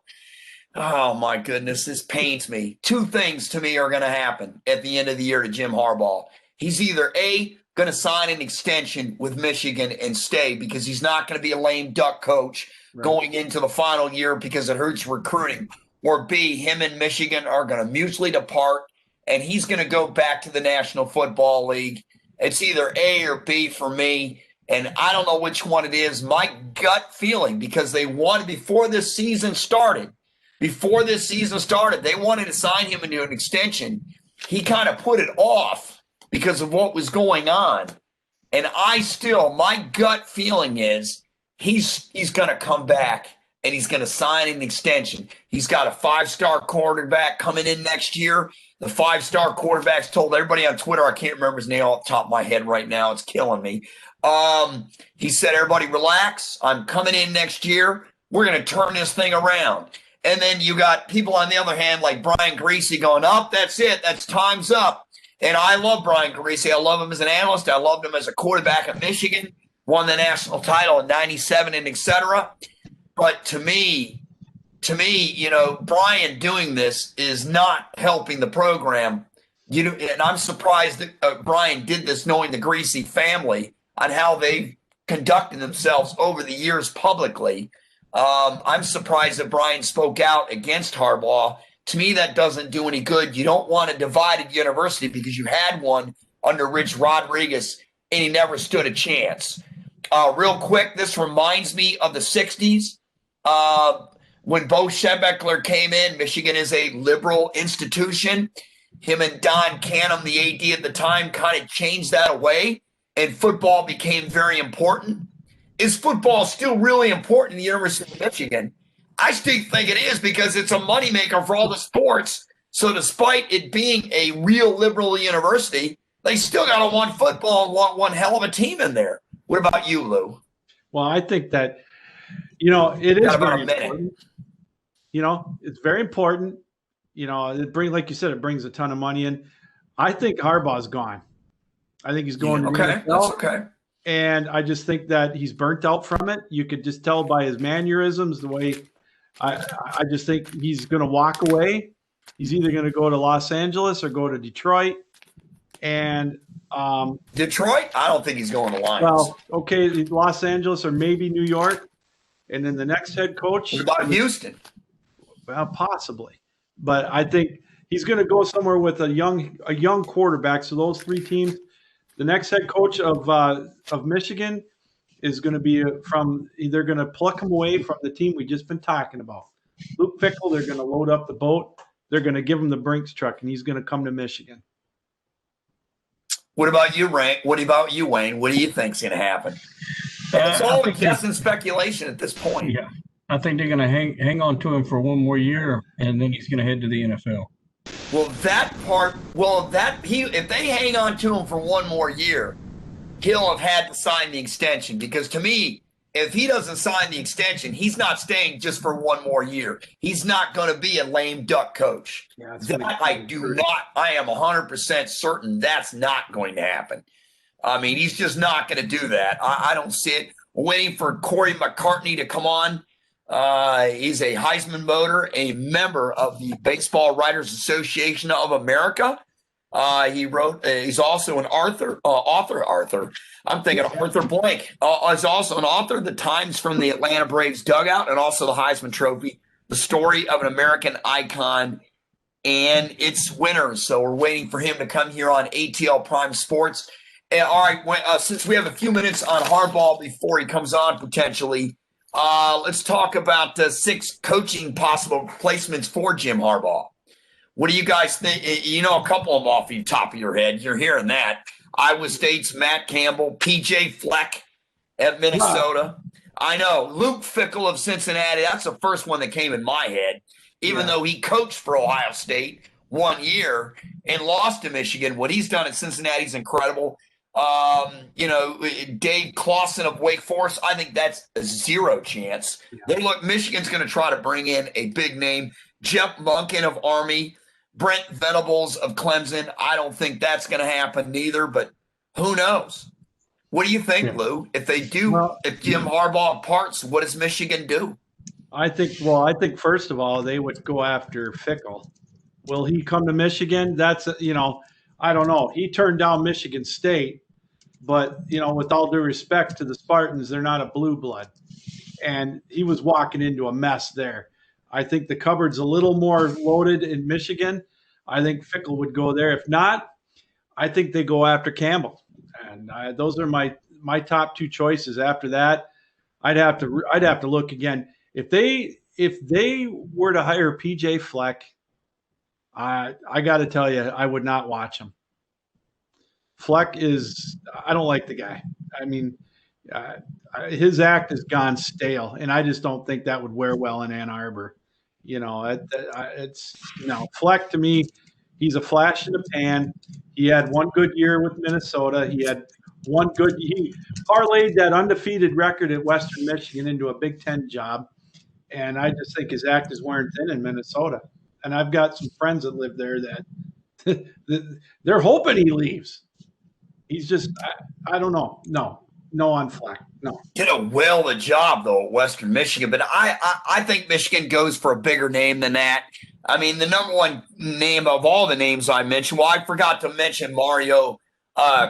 Oh, my goodness, this pains me. Two things to me are going to happen at the end of the year to Jim Harbaugh. He's either A, going to sign an extension with Michigan and stay because he's not going to be a lame duck coach going into the final year because it hurts recruiting, or B, him and Michigan are going to mutually depart and he's going to go back to the National Football League. It's either A or B for me, and I don't know which one it is. My gut feeling, because they wanted before this season started, they wanted to sign him into an extension. He kind of put it off because of what was going on. And my gut feeling is he's going to come back and he's going to sign an extension. He's got a 5-star quarterback coming in next year. The 5-star quarterback's told everybody on Twitter, I can't remember his name off the top of my head right now. It's killing me. He said, everybody relax. I'm coming in next year. We're going to turn this thing around. And then you got people on the other hand, like Brian Greasy going, that's it. That's time's up. And I love Brian Greasy. I love him as an analyst. I loved him as a quarterback at Michigan, won the national title in 97 and et cetera. But to me, Brian doing this is not helping the program. And I'm surprised that Brian did this knowing the Greasy family on how they conducted themselves over the years publicly. I'm surprised that Brian spoke out against Harbaugh. To me, that doesn't do any good. You don't want a divided university because you had one under Rich Rodriguez, and he never stood a chance. Real quick, this reminds me of the 60s. When Bo Schembechler came in, Michigan is a liberal institution. Him and Don Canham, the AD at the time, kind of changed that away, and football became very important. Is football still really important in the University of Michigan? I still think it is because it's a moneymaker for all the sports. So despite it being a real liberal university, they still got to want football and want one hell of a team in there. What about you, Lou? Well, I think that, it is very important. It's very important. Like you said, it brings a ton of money in. I think Harbaugh's gone. I think he's going to the NFL. That's okay. And I just think that he's burnt out from it. You could just tell by his mannerisms, the way I just think he's going to walk away. He's either going to go to Los Angeles or go to Detroit. And Detroit? I don't think he's going to Lions. Well, okay, Los Angeles or maybe New York. And then the next head coach. What about Houston? Well, possibly. But I think he's going to go somewhere with a young quarterback. So those three teams. The next head coach of Michigan is going to be they're going to pluck him away from the team we just been talking about. Luke Fickell, they're going to load up the boat. They're going to give him the Brinks truck, and he's going to come to Michigan. What about you, Wayne? What do you think's going to happen? It's all guess and speculation at this point. Yeah, I think they're going to hang on to him for one more year, and then he's going to head to the NFL. If they hang on to him for one more year, he'll have had to sign the extension. Because to me, if he doesn't sign the extension, he's not staying just for one more year. He's not going to be a lame duck coach. Yeah, I am 100% certain that's not going to happen. I mean, he's just not going to do that. I don't see it. We're waiting for Corey McCartney to come on. He's a Heisman voter, a member of the Baseball Writers Association of America. He's also an author. I'm thinking Arthur Blank is also an author of The Times from the Atlanta Braves dugout and also the Heisman Trophy, the story of an American icon and its winners. So we're waiting for him to come here on ATL Prime Sports. And all right, since we have a few minutes on Harbaugh before he comes on potentially, let's talk about the 6 coaching possible replacements for Jim Harbaugh. What do you guys think? You know a couple of them off the top of your head. You're hearing that. Iowa State's Matt Campbell, P.J. Fleck at Minnesota. Wow. I know. Luke Fickell of Cincinnati. That's the first one that came in my head, even though he coached for Ohio State 1 year and lost to Michigan. What he's done at Cincinnati is incredible. Dave Clawson of Wake Forest, I think that's a 0 chance. Yeah. Michigan's going to try to bring in a big name. Jeff Monken of Army, Brent Venables of Clemson. I don't think that's going to happen neither, but who knows? What do you think, Lou? If they do, if Jim Harbaugh parts, what does Michigan do? I think first of all, they would go after Fickell. Will he come to Michigan? That's, I don't know. He turned down Michigan State, but, with all due respect to the Spartans, they're not a blue blood. And he was walking into a mess there. I think the cupboard's a little more loaded in Michigan. I think Fickell would go there. If not, I think they go after Campbell. And those are my top 2 choices. After that, I'd have to look again. If they were to hire P.J. Fleck, I got to tell you, I would not watch him. Fleck I don't like the guy. I mean, his act has gone stale, and I just don't think that would wear well in Ann Arbor. Fleck to me, he's a flash in the pan. He had 1 good year with Minnesota. He parlayed that undefeated record at Western Michigan into a Big Ten job. And I just think his act is wearing thin in Minnesota. And I've got some friends that live there that they're hoping he leaves. He's just, I don't know. No on Fleck. No. Did a well the job, though, at Western Michigan. But I think Michigan goes for a bigger name than that. I mean, the number one name of all the names I mentioned, I forgot to mention Mario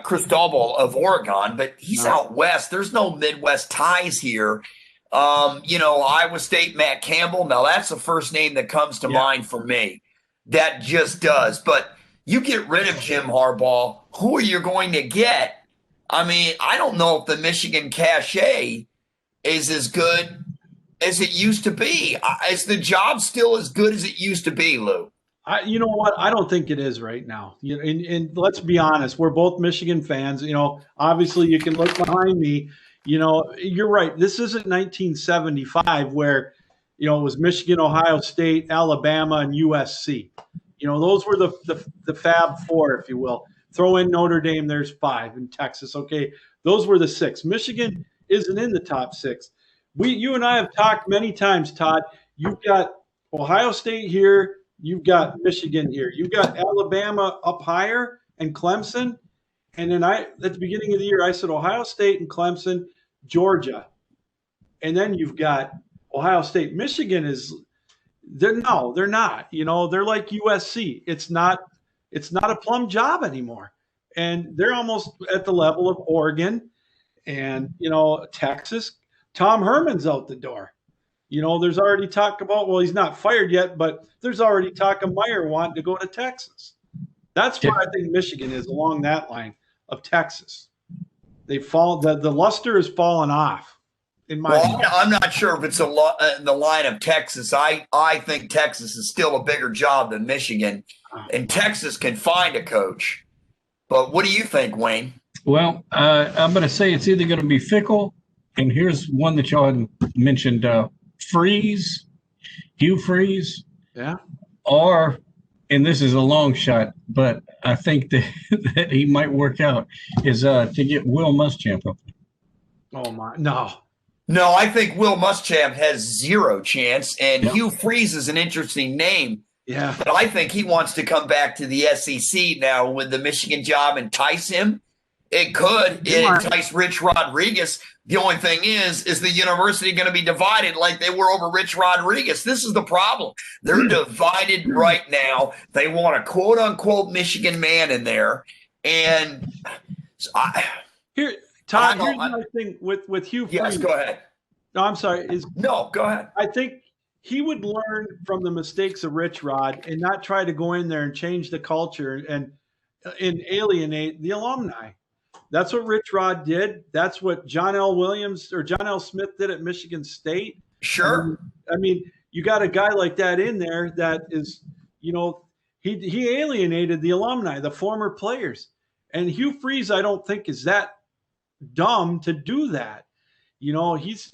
Cristobal of Oregon, but he's out west. There's no Midwest ties here. Iowa State, Matt Campbell. Now, that's the first name that comes to mind for me. That just does. But you get rid of Jim Harbaugh, who are you going to get? I mean, I don't know if the Michigan cachet is as good as it used to be. Is the job still as good as it used to be, Lou? You know what? I don't think it is right now. And let's be honest. We're both Michigan fans. Obviously you can look behind me. You're right. This isn't 1975 where, it was Michigan, Ohio State, Alabama, and USC. Those were the Fab Four, if you will. Throw in Notre Dame, there's 5 in Texas. Okay, those were the 6. Michigan isn't in the top 6. You and I have talked many times, Todd. You've got Ohio State here. You've got Michigan here. You've got Alabama up higher and Clemson. And then at the beginning of the year, I said Ohio State and Clemson, Georgia. And then you've got Ohio State. Michigan they're not. They're like USC. It's not a plum job anymore. And they're almost at the level of Oregon and, Texas. Tom Herman's out the door. There's already talk about, he's not fired yet, but there's already talk of Meyer wanting to go to Texas. That's where I think Michigan is along that line of Texas. The luster has fallen off. I'm not sure if it's the line of Texas. I think Texas is still a bigger job than Michigan, and Texas can find a coach. But what do you think, Wayne? Well, I'm going to say it's either going to be Fickell, and here's one that y'all had mentioned, Hugh Freeze. Yeah. Or, and this is a long shot, but I think that he might work out, is to get Will Muschamp up. Oh, my. No. No, I think Will Muschamp has 0 chance, and Hugh Freeze is an interesting name. Yeah. But I think he wants to come back to the SEC now. Would the Michigan job entice him? It could entice Rich Rodriguez. The only thing is the university going to be divided like they were over Rich Rodriguez? This is the problem. They're divided right now. They want a quote unquote Michigan man in there. And here, Todd, here's my thing with Hugh Freeze. Yes, go ahead. No, I'm sorry. No, go ahead. I think he would learn from the mistakes of Rich Rod and not try to go in there and change the culture and alienate the alumni. That's what Rich Rod did. That's what John L. Smith did at Michigan State. Sure. I mean, you got a guy like that in there that is, he alienated the alumni, the former players. And Hugh Freeze, I don't think, is that dumb to do that. It's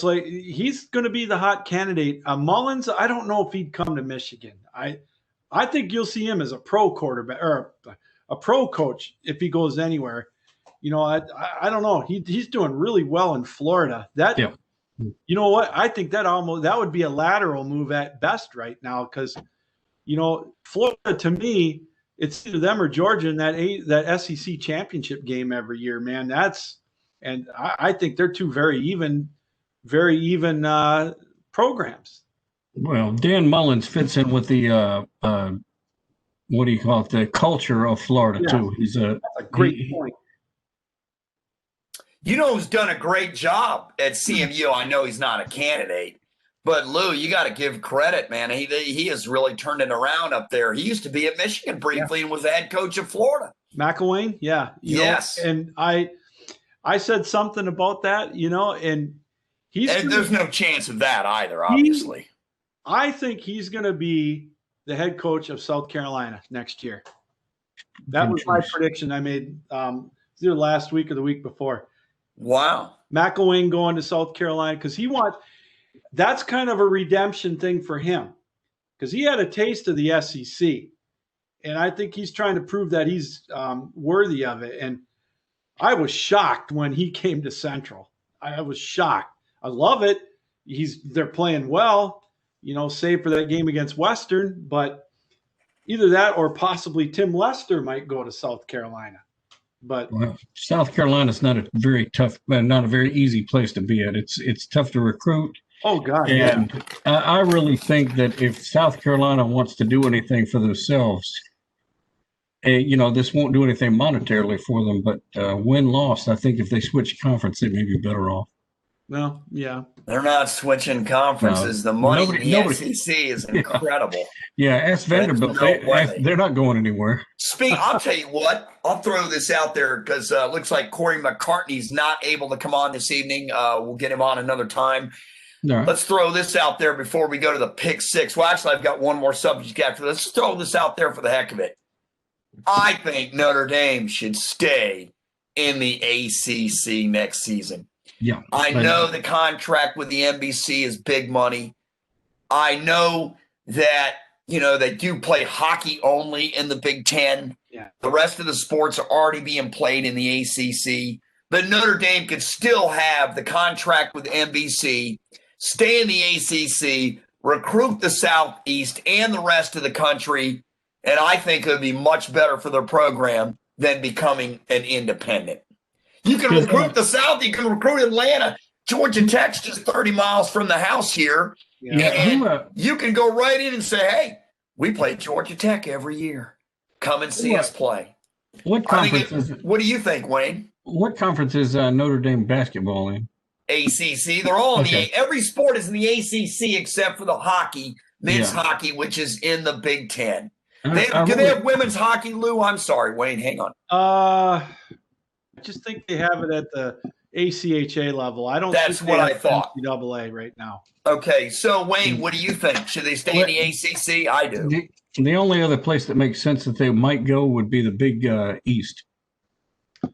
like he's going to be the hot candidate. Mullins, I don't know if he'd come to Michigan. I think you'll see him as a pro quarterback or a pro coach if he goes anywhere. I don't know. He's doing really well in Florida. You know what? I think that would be a lateral move at best right now because, Florida to me, it's either them or Georgia in that SEC championship game every year, man. I think they're two very even programs. Well, Dan Mullins fits in with the what do you call it? The culture of Florida too. That's a great point. Who's done a great job at CMU? I know he's not a candidate, but Lou, you got to give credit, man. He has really turned it around up there. He used to be at Michigan briefly and was the head coach of Florida. McElwain, yeah. Yes. And I said something about that, and there's no chance of that either, obviously. I think he's going to be the head coach of South Carolina next year. That was my prediction I made either last week or the week before. Wow. McElwain going to South Carolina because that's kind of a redemption thing for him because he had a taste of the SEC. And I think he's trying to prove that he's worthy of it. And I was shocked when he came to Central. I was shocked. I love it. They're playing well, save for that game against Western, but either that or possibly Tim Lester might go to South Carolina. But South Carolina's not a very tough, not a very easy place to be at. It's tough to recruit. Oh God! And I really think that if South Carolina wants to do anything for themselves, this won't do anything monetarily for them. But win-loss, I think if they switch conference, they may be better off. Well, yeah. They're not switching conferences. No. The money in the SEC is incredible. Yeah, ask Vanderbilt. They're not going anywhere. I'll tell you what. I'll throw this out there because it looks like Corey McCartney's not able to come on this evening. We'll get him on another time. Right. Let's throw this out there before we go to the pick six. Well, actually, I've got one more subject after this. Let's throw this out there for the heck of it. I think Notre Dame should stay in the ACC next season. Yeah, I know the contract with the NBC is big money. I know that, they do play hockey only in the Big Ten. Yeah. The rest of the sports are already being played in the ACC. But Notre Dame could still have the contract with NBC, stay in the ACC, recruit the Southeast and the rest of the country, and I think it would be much better for their program than becoming an independent. You can recruit the South. You can recruit Atlanta. Georgia Tech's just 30 miles from the house here. Yeah. And you can go right in and say, hey, we play Georgia Tech every year. Come and see us play. What conference what do you think, Wayne? What conference is Notre Dame basketball in? ACC. They're all in every sport is in the ACC except for the hockey, men's hockey, which is in the Big Ten. Do they have women's hockey, Lou? I'm sorry, Wayne. Hang on. I just think they have it at the ACHA level. I don't. That's what I thought. NCAA right now. Okay, so Wayne, what do you think? Should they stay in the ACC? I do. The only other place that makes sense that they might go would be the Big East.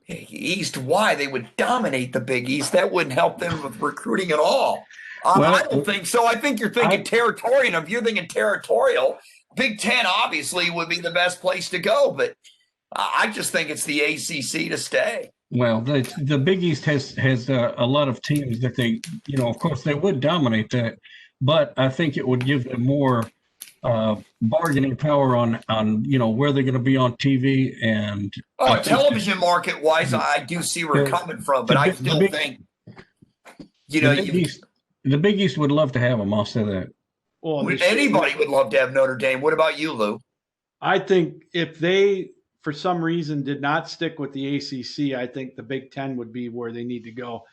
East? Why? They would dominate the Big East. That wouldn't help them with recruiting at all. I don't think so. I think you're thinking territorial. If you're thinking territorial, Big Ten obviously would be the best place to go, but I just think it's the ACC to stay. Well, the Big East has a lot of teams that they, of course they would dominate that, but I think it would give them more bargaining power on where they're going to be on TV, and television market wise, I do see where we're coming from, but I still think the Big East would love to have them. I'll say that. Well, anybody would love to have Notre Dame. What about you, Lou? I think if they, for some reason, did not stick with the ACC, I think the Big Ten would be where they need to go.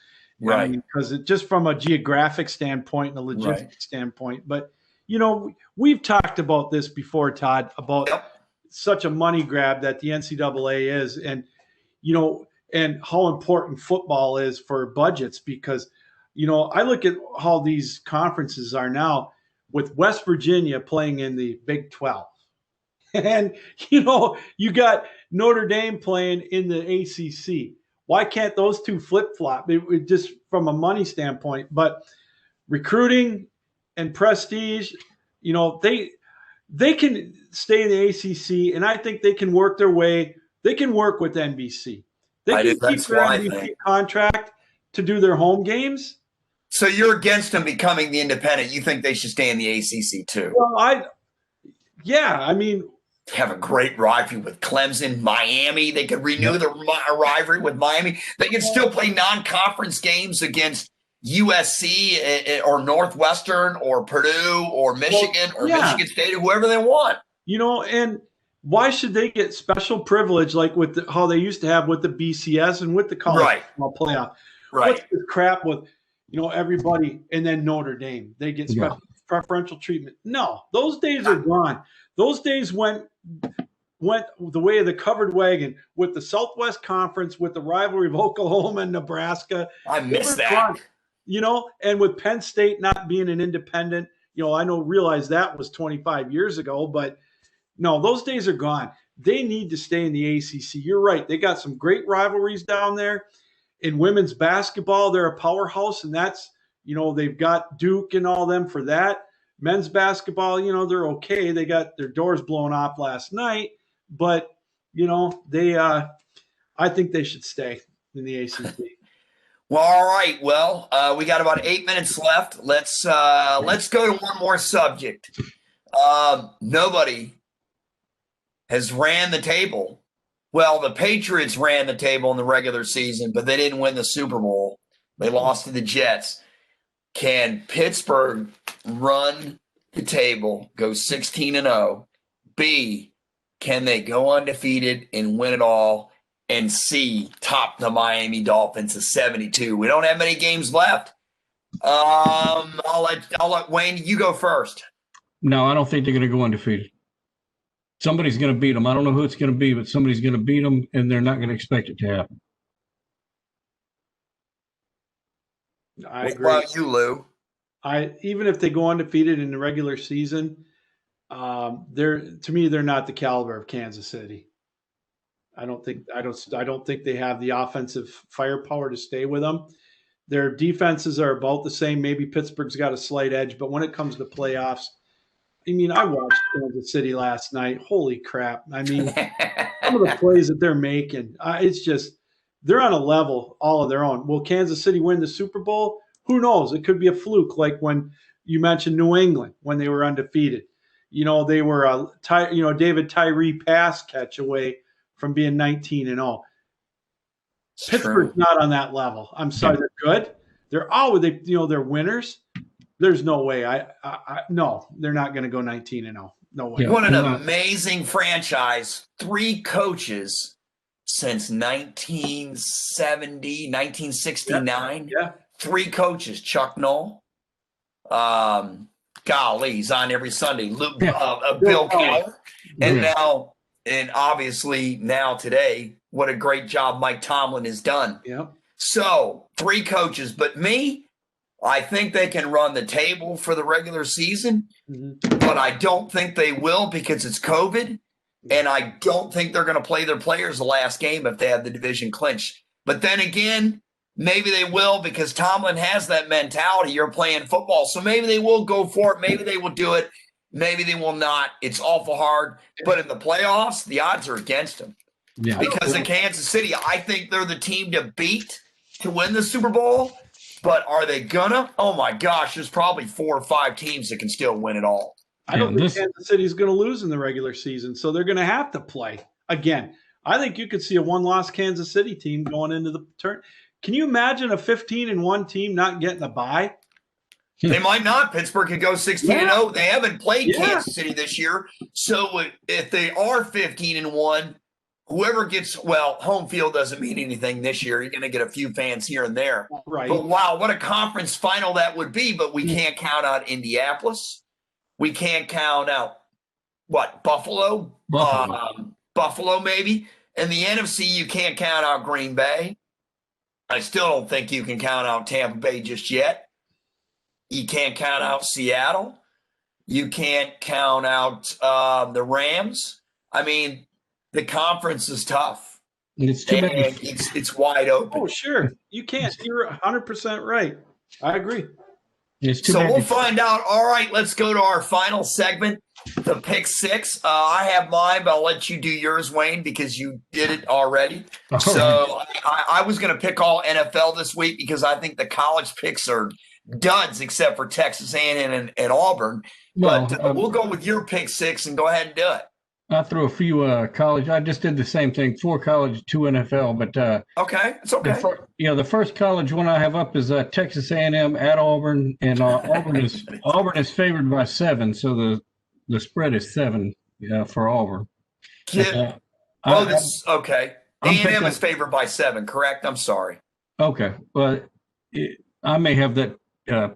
Right. Because just from a geographic standpoint and a logistic standpoint. But, we've talked about this before, Todd, about such a money grab that the NCAA is, and, and how important football is for budgets. Because, I look at how these conferences are now with West Virginia playing in the Big 12. And, you got Notre Dame playing in the ACC. Why can't those two flip-flop? It just from a money standpoint. But recruiting and prestige, they can stay in the ACC, and I think they can work their way. They can work with NBC. They can keep their NBC contract to do their home games. So you're against them becoming the independent. You think they should stay in the ACC too? Well, have a great rivalry with Clemson, Miami. They could renew the rivalry with Miami. They can still play non-conference games against USC or Northwestern or Purdue or Michigan or Michigan State or whoever they want. And why should they get special privilege like with how they used to have with the BCS and with the college playoff? Right. What's this crap with everybody and then Notre Dame? They get preferential treatment. No, those days are gone. Those days went the way of the covered wagon with the Southwest Conference, with the rivalry of Oklahoma and Nebraska. I miss that. And with Penn State not being an independent, I realize that was 25 years ago, but no, those days are gone. They need to stay in the ACC. You're right. They got some great rivalries down there. In women's basketball, they're a powerhouse, and that's, they've got Duke and all them for that. Men's basketball, they're okay. They got their doors blown off last night, but I think they should stay in the ACC. Well, all right. Well, we got about 8 minutes left. Let's go to one more subject. Nobody has ran the table. Well, the Patriots ran the table in the regular season, but they didn't win the Super Bowl. They lost to the Jets. Can Pittsburgh run the table, go 16-0? B, can they go undefeated and win it all? And C, top the Miami Dolphins to 72? We don't have many games left. I'll let Wayne, you go first. No, I don't think they're going to go undefeated. Somebody's going to beat them. I don't know who it's going to be, but somebody's going to beat them, and they're not going to expect it to happen. I agree. What about you, Lou? Even if they go undefeated in the regular season, to me they're not the caliber of Kansas City. I don't think they have the offensive firepower to stay with them. Their defenses are about the same. Maybe Pittsburgh's got a slight edge, but when it comes to playoffs, I watched Kansas City last night. Holy crap. Some of the plays that they're making, it's just they're on a level all of their own. Will Kansas City win the Super Bowl? Who knows? It could be a fluke, like when you mentioned New England when they were undefeated. They were David Tyree pass catch away from being 19-0. Pittsburgh's not on that level. I'm sorry, they're good. They're winners. There's no way. No, they're not going to go 19-0. No way. What an amazing franchise. 3 coaches since 1970, 1969. Yeah. 3 coaches. Chuck Noll. Golly, he's on every Sunday. Bill Cowher. And obviously now today, what a great job Mike Tomlin has done. Yeah. So 3 coaches, but me, I think they can run the table for the regular season, but I don't think they will because it's COVID, and I don't think they're going to play their players the last game if they have the division clinched. But then again, maybe they will because Tomlin has that mentality. You're playing football, so maybe they will go for it. Maybe they will do it. Maybe they will not. It's awful hard. But in the playoffs, the odds are against them. Yeah. Because in Kansas City, I think they're the team to beat to win the Super Bowl. But are they gonna? Oh my gosh, there's probably 4 or 5 teams that can still win it all. I don't think Kansas City's going to lose in the regular season, so they're going to have to play. Again, I think you could see a one-loss Kansas City team going into the turn. Can you imagine a 15-1 team not getting a bye? They might not. Pittsburgh could go 16-0. They haven't played Kansas City this year. So if they are 15-1, whoever gets home field doesn't mean anything this year. You're going to get a few fans here and there. Right. But wow, what a conference final that would be. But we can't count out Indianapolis. We can't count out Buffalo? Buffalo maybe. In the NFC, you can't count out Green Bay. I still don't think you can count out Tampa Bay just yet. You can't count out Seattle. You can't count out the Rams. I mean, the conference is tough. It's too many. It's wide open. Oh, sure. You can't. You're 100% right. I agree. So we'll find out. All right, let's go to our final segment, the Pick Six. I have mine, but I'll let you do yours, Wayne, because you did it already. So I was going to pick all NFL this week because I think the college picks are duds except for Texas A&M and Auburn. But we'll go with your Pick Six and go ahead and do it. I threw a few college. I just did the same thing, 4 college, 2 NFL. But okay, it's okay. The first college one I have up is Texas A&M at Auburn, and Auburn is favored by 7, so the spread is 7 for Auburn. Okay. A&M is favored by 7, correct? I'm sorry. Okay, well, I may have that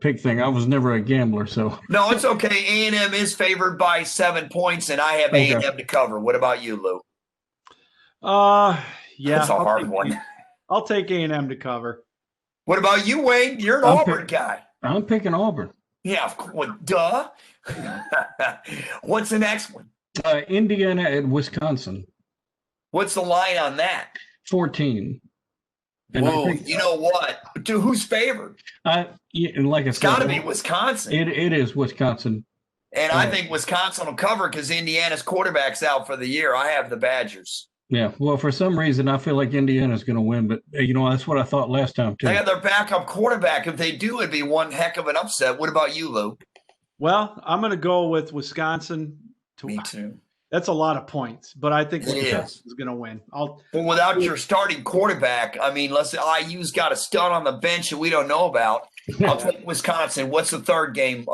pick thing. I was never a gambler, so no, it's okay. A&M is favored by 7 points, and I have A&M to cover. What about you, Lou? Yeah, that's a hard one. I'll take A&M to cover. What about you, Wayne? You're an Auburn guy. I'm picking Auburn. Yeah, of course. Duh. What's the next one? Indiana at Wisconsin. What's the line on that? 14. And whoa, you know what? Dude, who's favored? And like I said, it's got to be Wisconsin. It is Wisconsin. And I think Wisconsin will cover because Indiana's quarterback's out for the year. I have the Badgers. Yeah, well, for some reason, I feel like Indiana's going to win. But, that's what I thought last time, too. They got their backup quarterback. If they do, it'd be one heck of an upset. What about you, Lou? Well, I'm going to go with Wisconsin. Me too. That's a lot of points, but I think Wisconsin is going to win. Well, without your starting quarterback, I mean, let's say IU's got a stud on the bench that we don't know about. I'll take Wisconsin. What's the third game,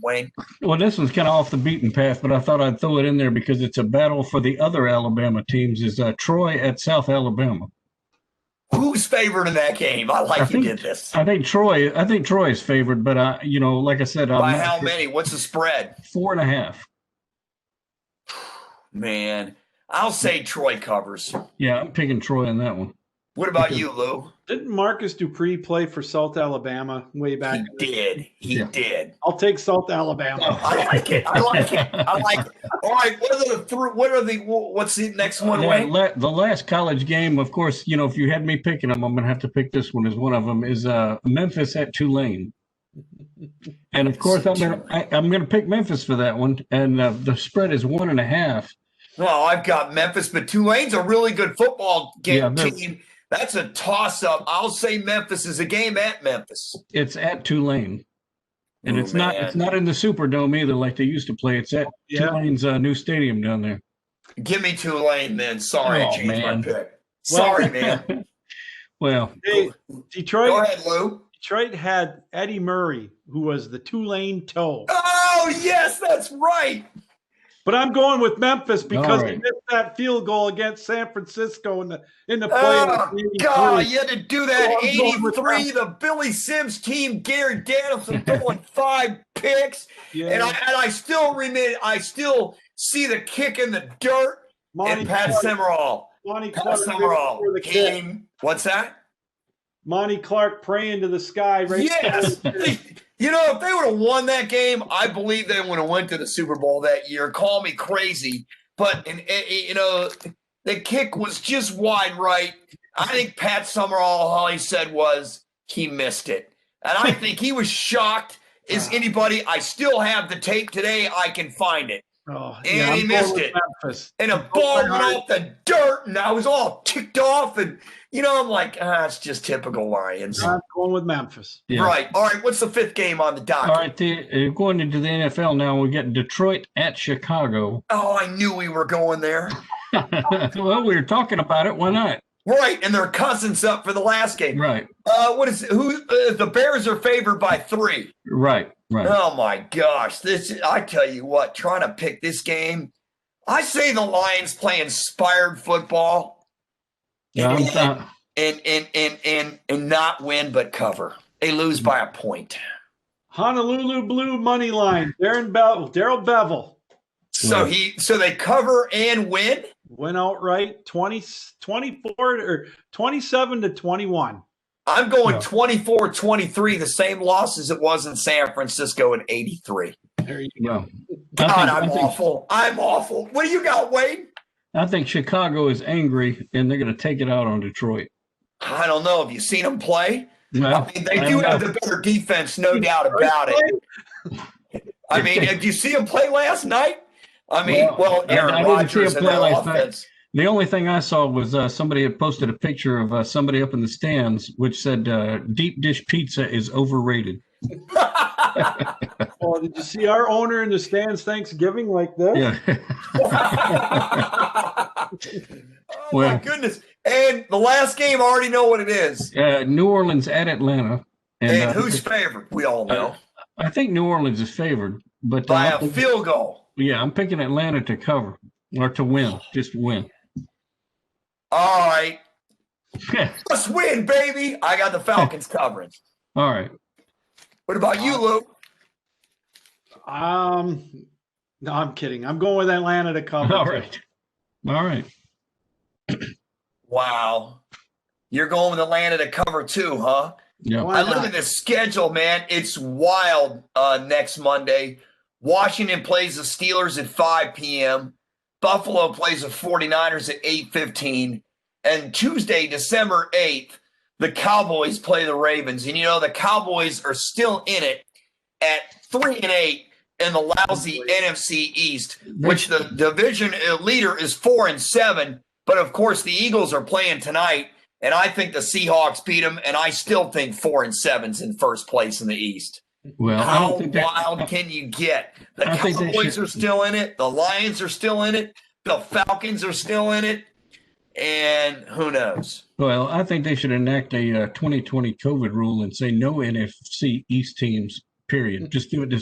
Wayne? Well, this one's kind of off the beaten path, but I thought I'd throw it in there because it's a battle for the other Alabama teams. Is Troy at South Alabama? Who's favored in that game? I think you did this. I think Troy is favored, but like I said, by how many? What's the spread? 4.5. Man, I'll say Troy covers. Yeah, I'm picking Troy on that one. What about you, Lou? Didn't Marcus Dupree play for South Alabama way back? He did. I'll take South Alabama. Oh, I like it. All right, what's the next one, Wayne? The last college game, of course, if you had me picking them, I'm going to have to pick this one as one of them, is Memphis at Tulane. And of course, I'm gonna pick Memphis for that one, and the spread is 1.5. Well, I've got Memphis, but Tulane's a really good football team. That's a toss-up. I'll say Memphis is a game at Memphis. It's at Tulane, and it's not in the Superdome either, like they used to play. It's at Tulane's new stadium down there. Give me Tulane, then. Sorry, I changed my pick. Sorry, man. Well, hey, Detroit. Go ahead, Lou. Detroit had Eddie Murray, who was the Tulane toe. Oh, yes, that's right. But I'm going with Memphis because he missed that field goal against San Francisco in the playoffs. Oh, God, you had to do that. 83, the Billy Sims team, Gary Danielson throwing 5 picks. Yeah. And I still see the kick in the dirt. And Pat Summerall. Pat Summerall came. What's that? Monty Clark praying to the sky. Yes. If they would have won that game, I believe they would have went to the Super Bowl that year. Call me crazy. But, the kick was just wide right. I think Pat Summerall, all he said was he missed it. And I think he was shocked as anybody. I still have the tape today. I can find it. Oh, And yeah, he I'm missed going it. with Memphis. And a ball went off the dirt, and I was all ticked off. And, I'm like, it's just typical Lions. I'm going with Memphis. Yeah. Right. All right. What's the fifth game on the docket? All right, going into the NFL now, we get Detroit at Chicago. Oh, I knew we were going there. Well, we were talking about it. Why not? Right. And their cousins up for the last game. Right. The Bears are favored by 3. Right. Oh my gosh. I tell you what, trying to pick this game, I say the Lions play inspired football and not win but cover. They lose by a point. Honolulu Blue money line. Daryl Bevel. So they cover and win? Went outright 24 or 27 to 21. I'm going 24-23, the same loss as it was in San Francisco in 83. There you go. God, I'm awful. I'm awful. What do you got, Wade? I think Chicago is angry, and they're going to take it out on Detroit. I don't know. Have you seen them play? Well, I mean, they do have the better defense, no doubt about it. I mean, did you see them play last night? I mean, Aaron Rodgers and their offense. The only thing I saw was somebody had posted a picture of somebody up in the stands, which said deep dish pizza is overrated. Well, did you see our owner in the stands Thanksgiving like this? Yeah. My goodness. And the last game, I already know what it is. New Orleans at Atlanta. And who's favored? We all know. I think New Orleans is favored. But by a field goal. Yeah, I'm picking Atlanta to cover or to win, just win. All right. Let's win, baby. I got the Falcons covering. All right. What about you, Lou? No, I'm kidding. I'm going with Atlanta to cover. All right. Wow. You're going with Atlanta to cover too, huh? Yeah. I look at the schedule, man. It's wild next Monday. Washington plays the Steelers at 5 p.m. Buffalo plays the 49ers at 8:15. And Tuesday, December 8th, the Cowboys play the Ravens. And, the Cowboys are still in it at 3-8 in the lousy NFC East, which the division leader is 4-7. But, of course, the Eagles are playing tonight, and I think the Seahawks beat them, and I still think 4-7's in first place in the East. Well, how wild can you get? The Cowboys are still in it. The Lions are still in it. The Falcons are still in it. And who knows? Well, I think they should enact a 2020 COVID rule and say no NFC East teams, period. Just give it to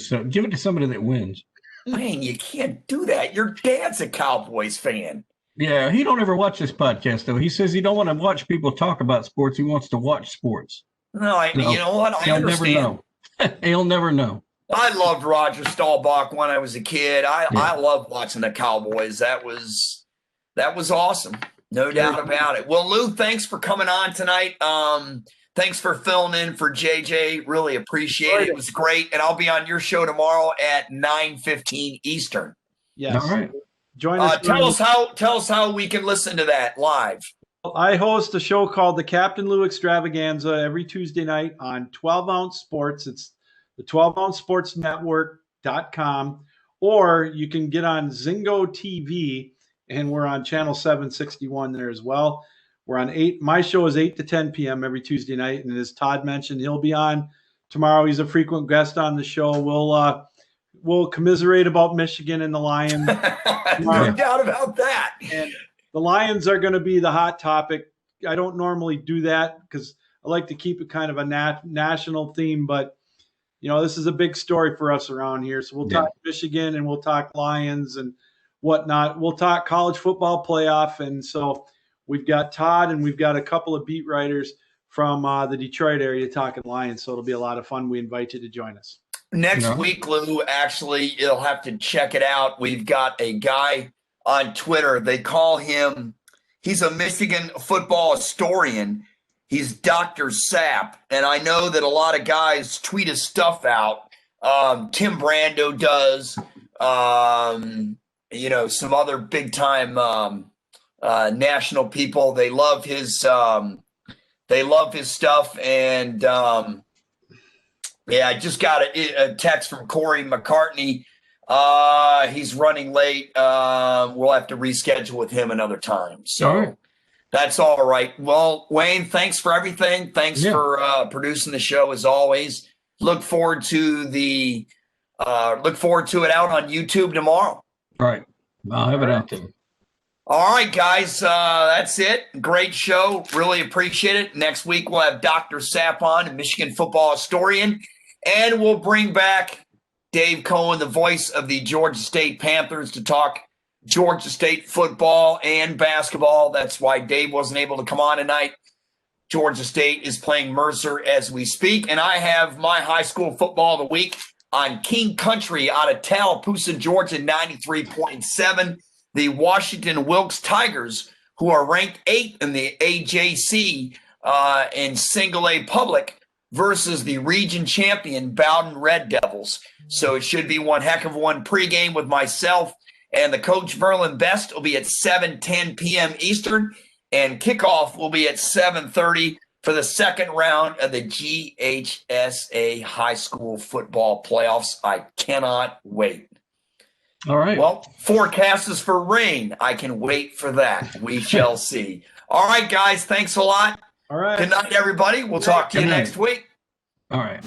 somebody that wins. Man, you can't do that. Your dad's a Cowboys fan. Yeah, he don't ever watch this podcast, though. He says he don't want to watch people talk about sports. He wants to watch sports. No, you know what? I understand. Never know. He'll never know. I loved Roger Staubach when I was a kid. I loved watching the Cowboys. That was awesome. No doubt about it. Well, Lou, thanks for coming on tonight. Thanks for filling in for JJ. Really appreciate it. It was great. And I'll be on your show tomorrow at 9:15 Eastern. Yes. All right. Join us. Tell us how we can listen to that live. I host a show called the Captain Lou Extravaganza every Tuesday night on 12 Ounce Sports. It's the 12ouncesportsnetwork.com, or you can get on Zingo TV, and we're on channel 761 there as well. We're on 8. My show is 8 to 10 p.m. every Tuesday night, and as Todd mentioned, he'll be on tomorrow. He's a frequent guest on the show. We'll commiserate about Michigan and the Lions. No doubt about that. And the Lions are going to be the hot topic. I don't normally do that because I like to keep it kind of a national theme, but this is a big story for us around here. So we'll talk Michigan and we'll talk Lions and whatnot. We'll talk college football playoff. And so we've got Todd and we've got a couple of beat writers from the Detroit area talking Lions. So it'll be a lot of fun. We invite you to join us. Next week, Lou, actually, you'll have to check it out. We've got a guy on Twitter. They call him, he's a Michigan football historian. He's Dr. Sapp. And I know that a lot of guys tweet his stuff out. Tim Brando does, some other big time national people. They love his stuff. And I just got a text from Corey McCartney. He's running late. We'll have to reschedule with him another time. So All right. that's all right. Well, Wayne, thanks for everything. Thanks for producing the show as always. Look forward to it out on YouTube tomorrow. All right. I'll have it out there. All right, guys. That's it. Great show. Really appreciate it. Next week we'll have Dr. Sapp on, a Michigan football historian, and we'll bring back Dave Cohen, the voice of the Georgia State Panthers, to talk Georgia State football and basketball. That's why Dave wasn't able to come on tonight. Georgia State is playing Mercer as we speak, and I have my high school football of the week on King Country out of Tallapoosa, Georgia, 93.7. The Washington Wilkes Tigers, who are ranked 8th in the AJC in single A public, versus the region champion Bowden Red Devils. So it should be one heck of one. Pregame with myself and the coach Verlin Best will be at 7:10 p.m. Eastern, and kickoff will be at 7:30 for the second round of the GHSA high school football playoffs. I cannot wait. All right. Well, forecast is for rain. I can wait for that. We shall see. All right, guys. Thanks a lot. All right. Good night, everybody. We'll talk to you next week. All right.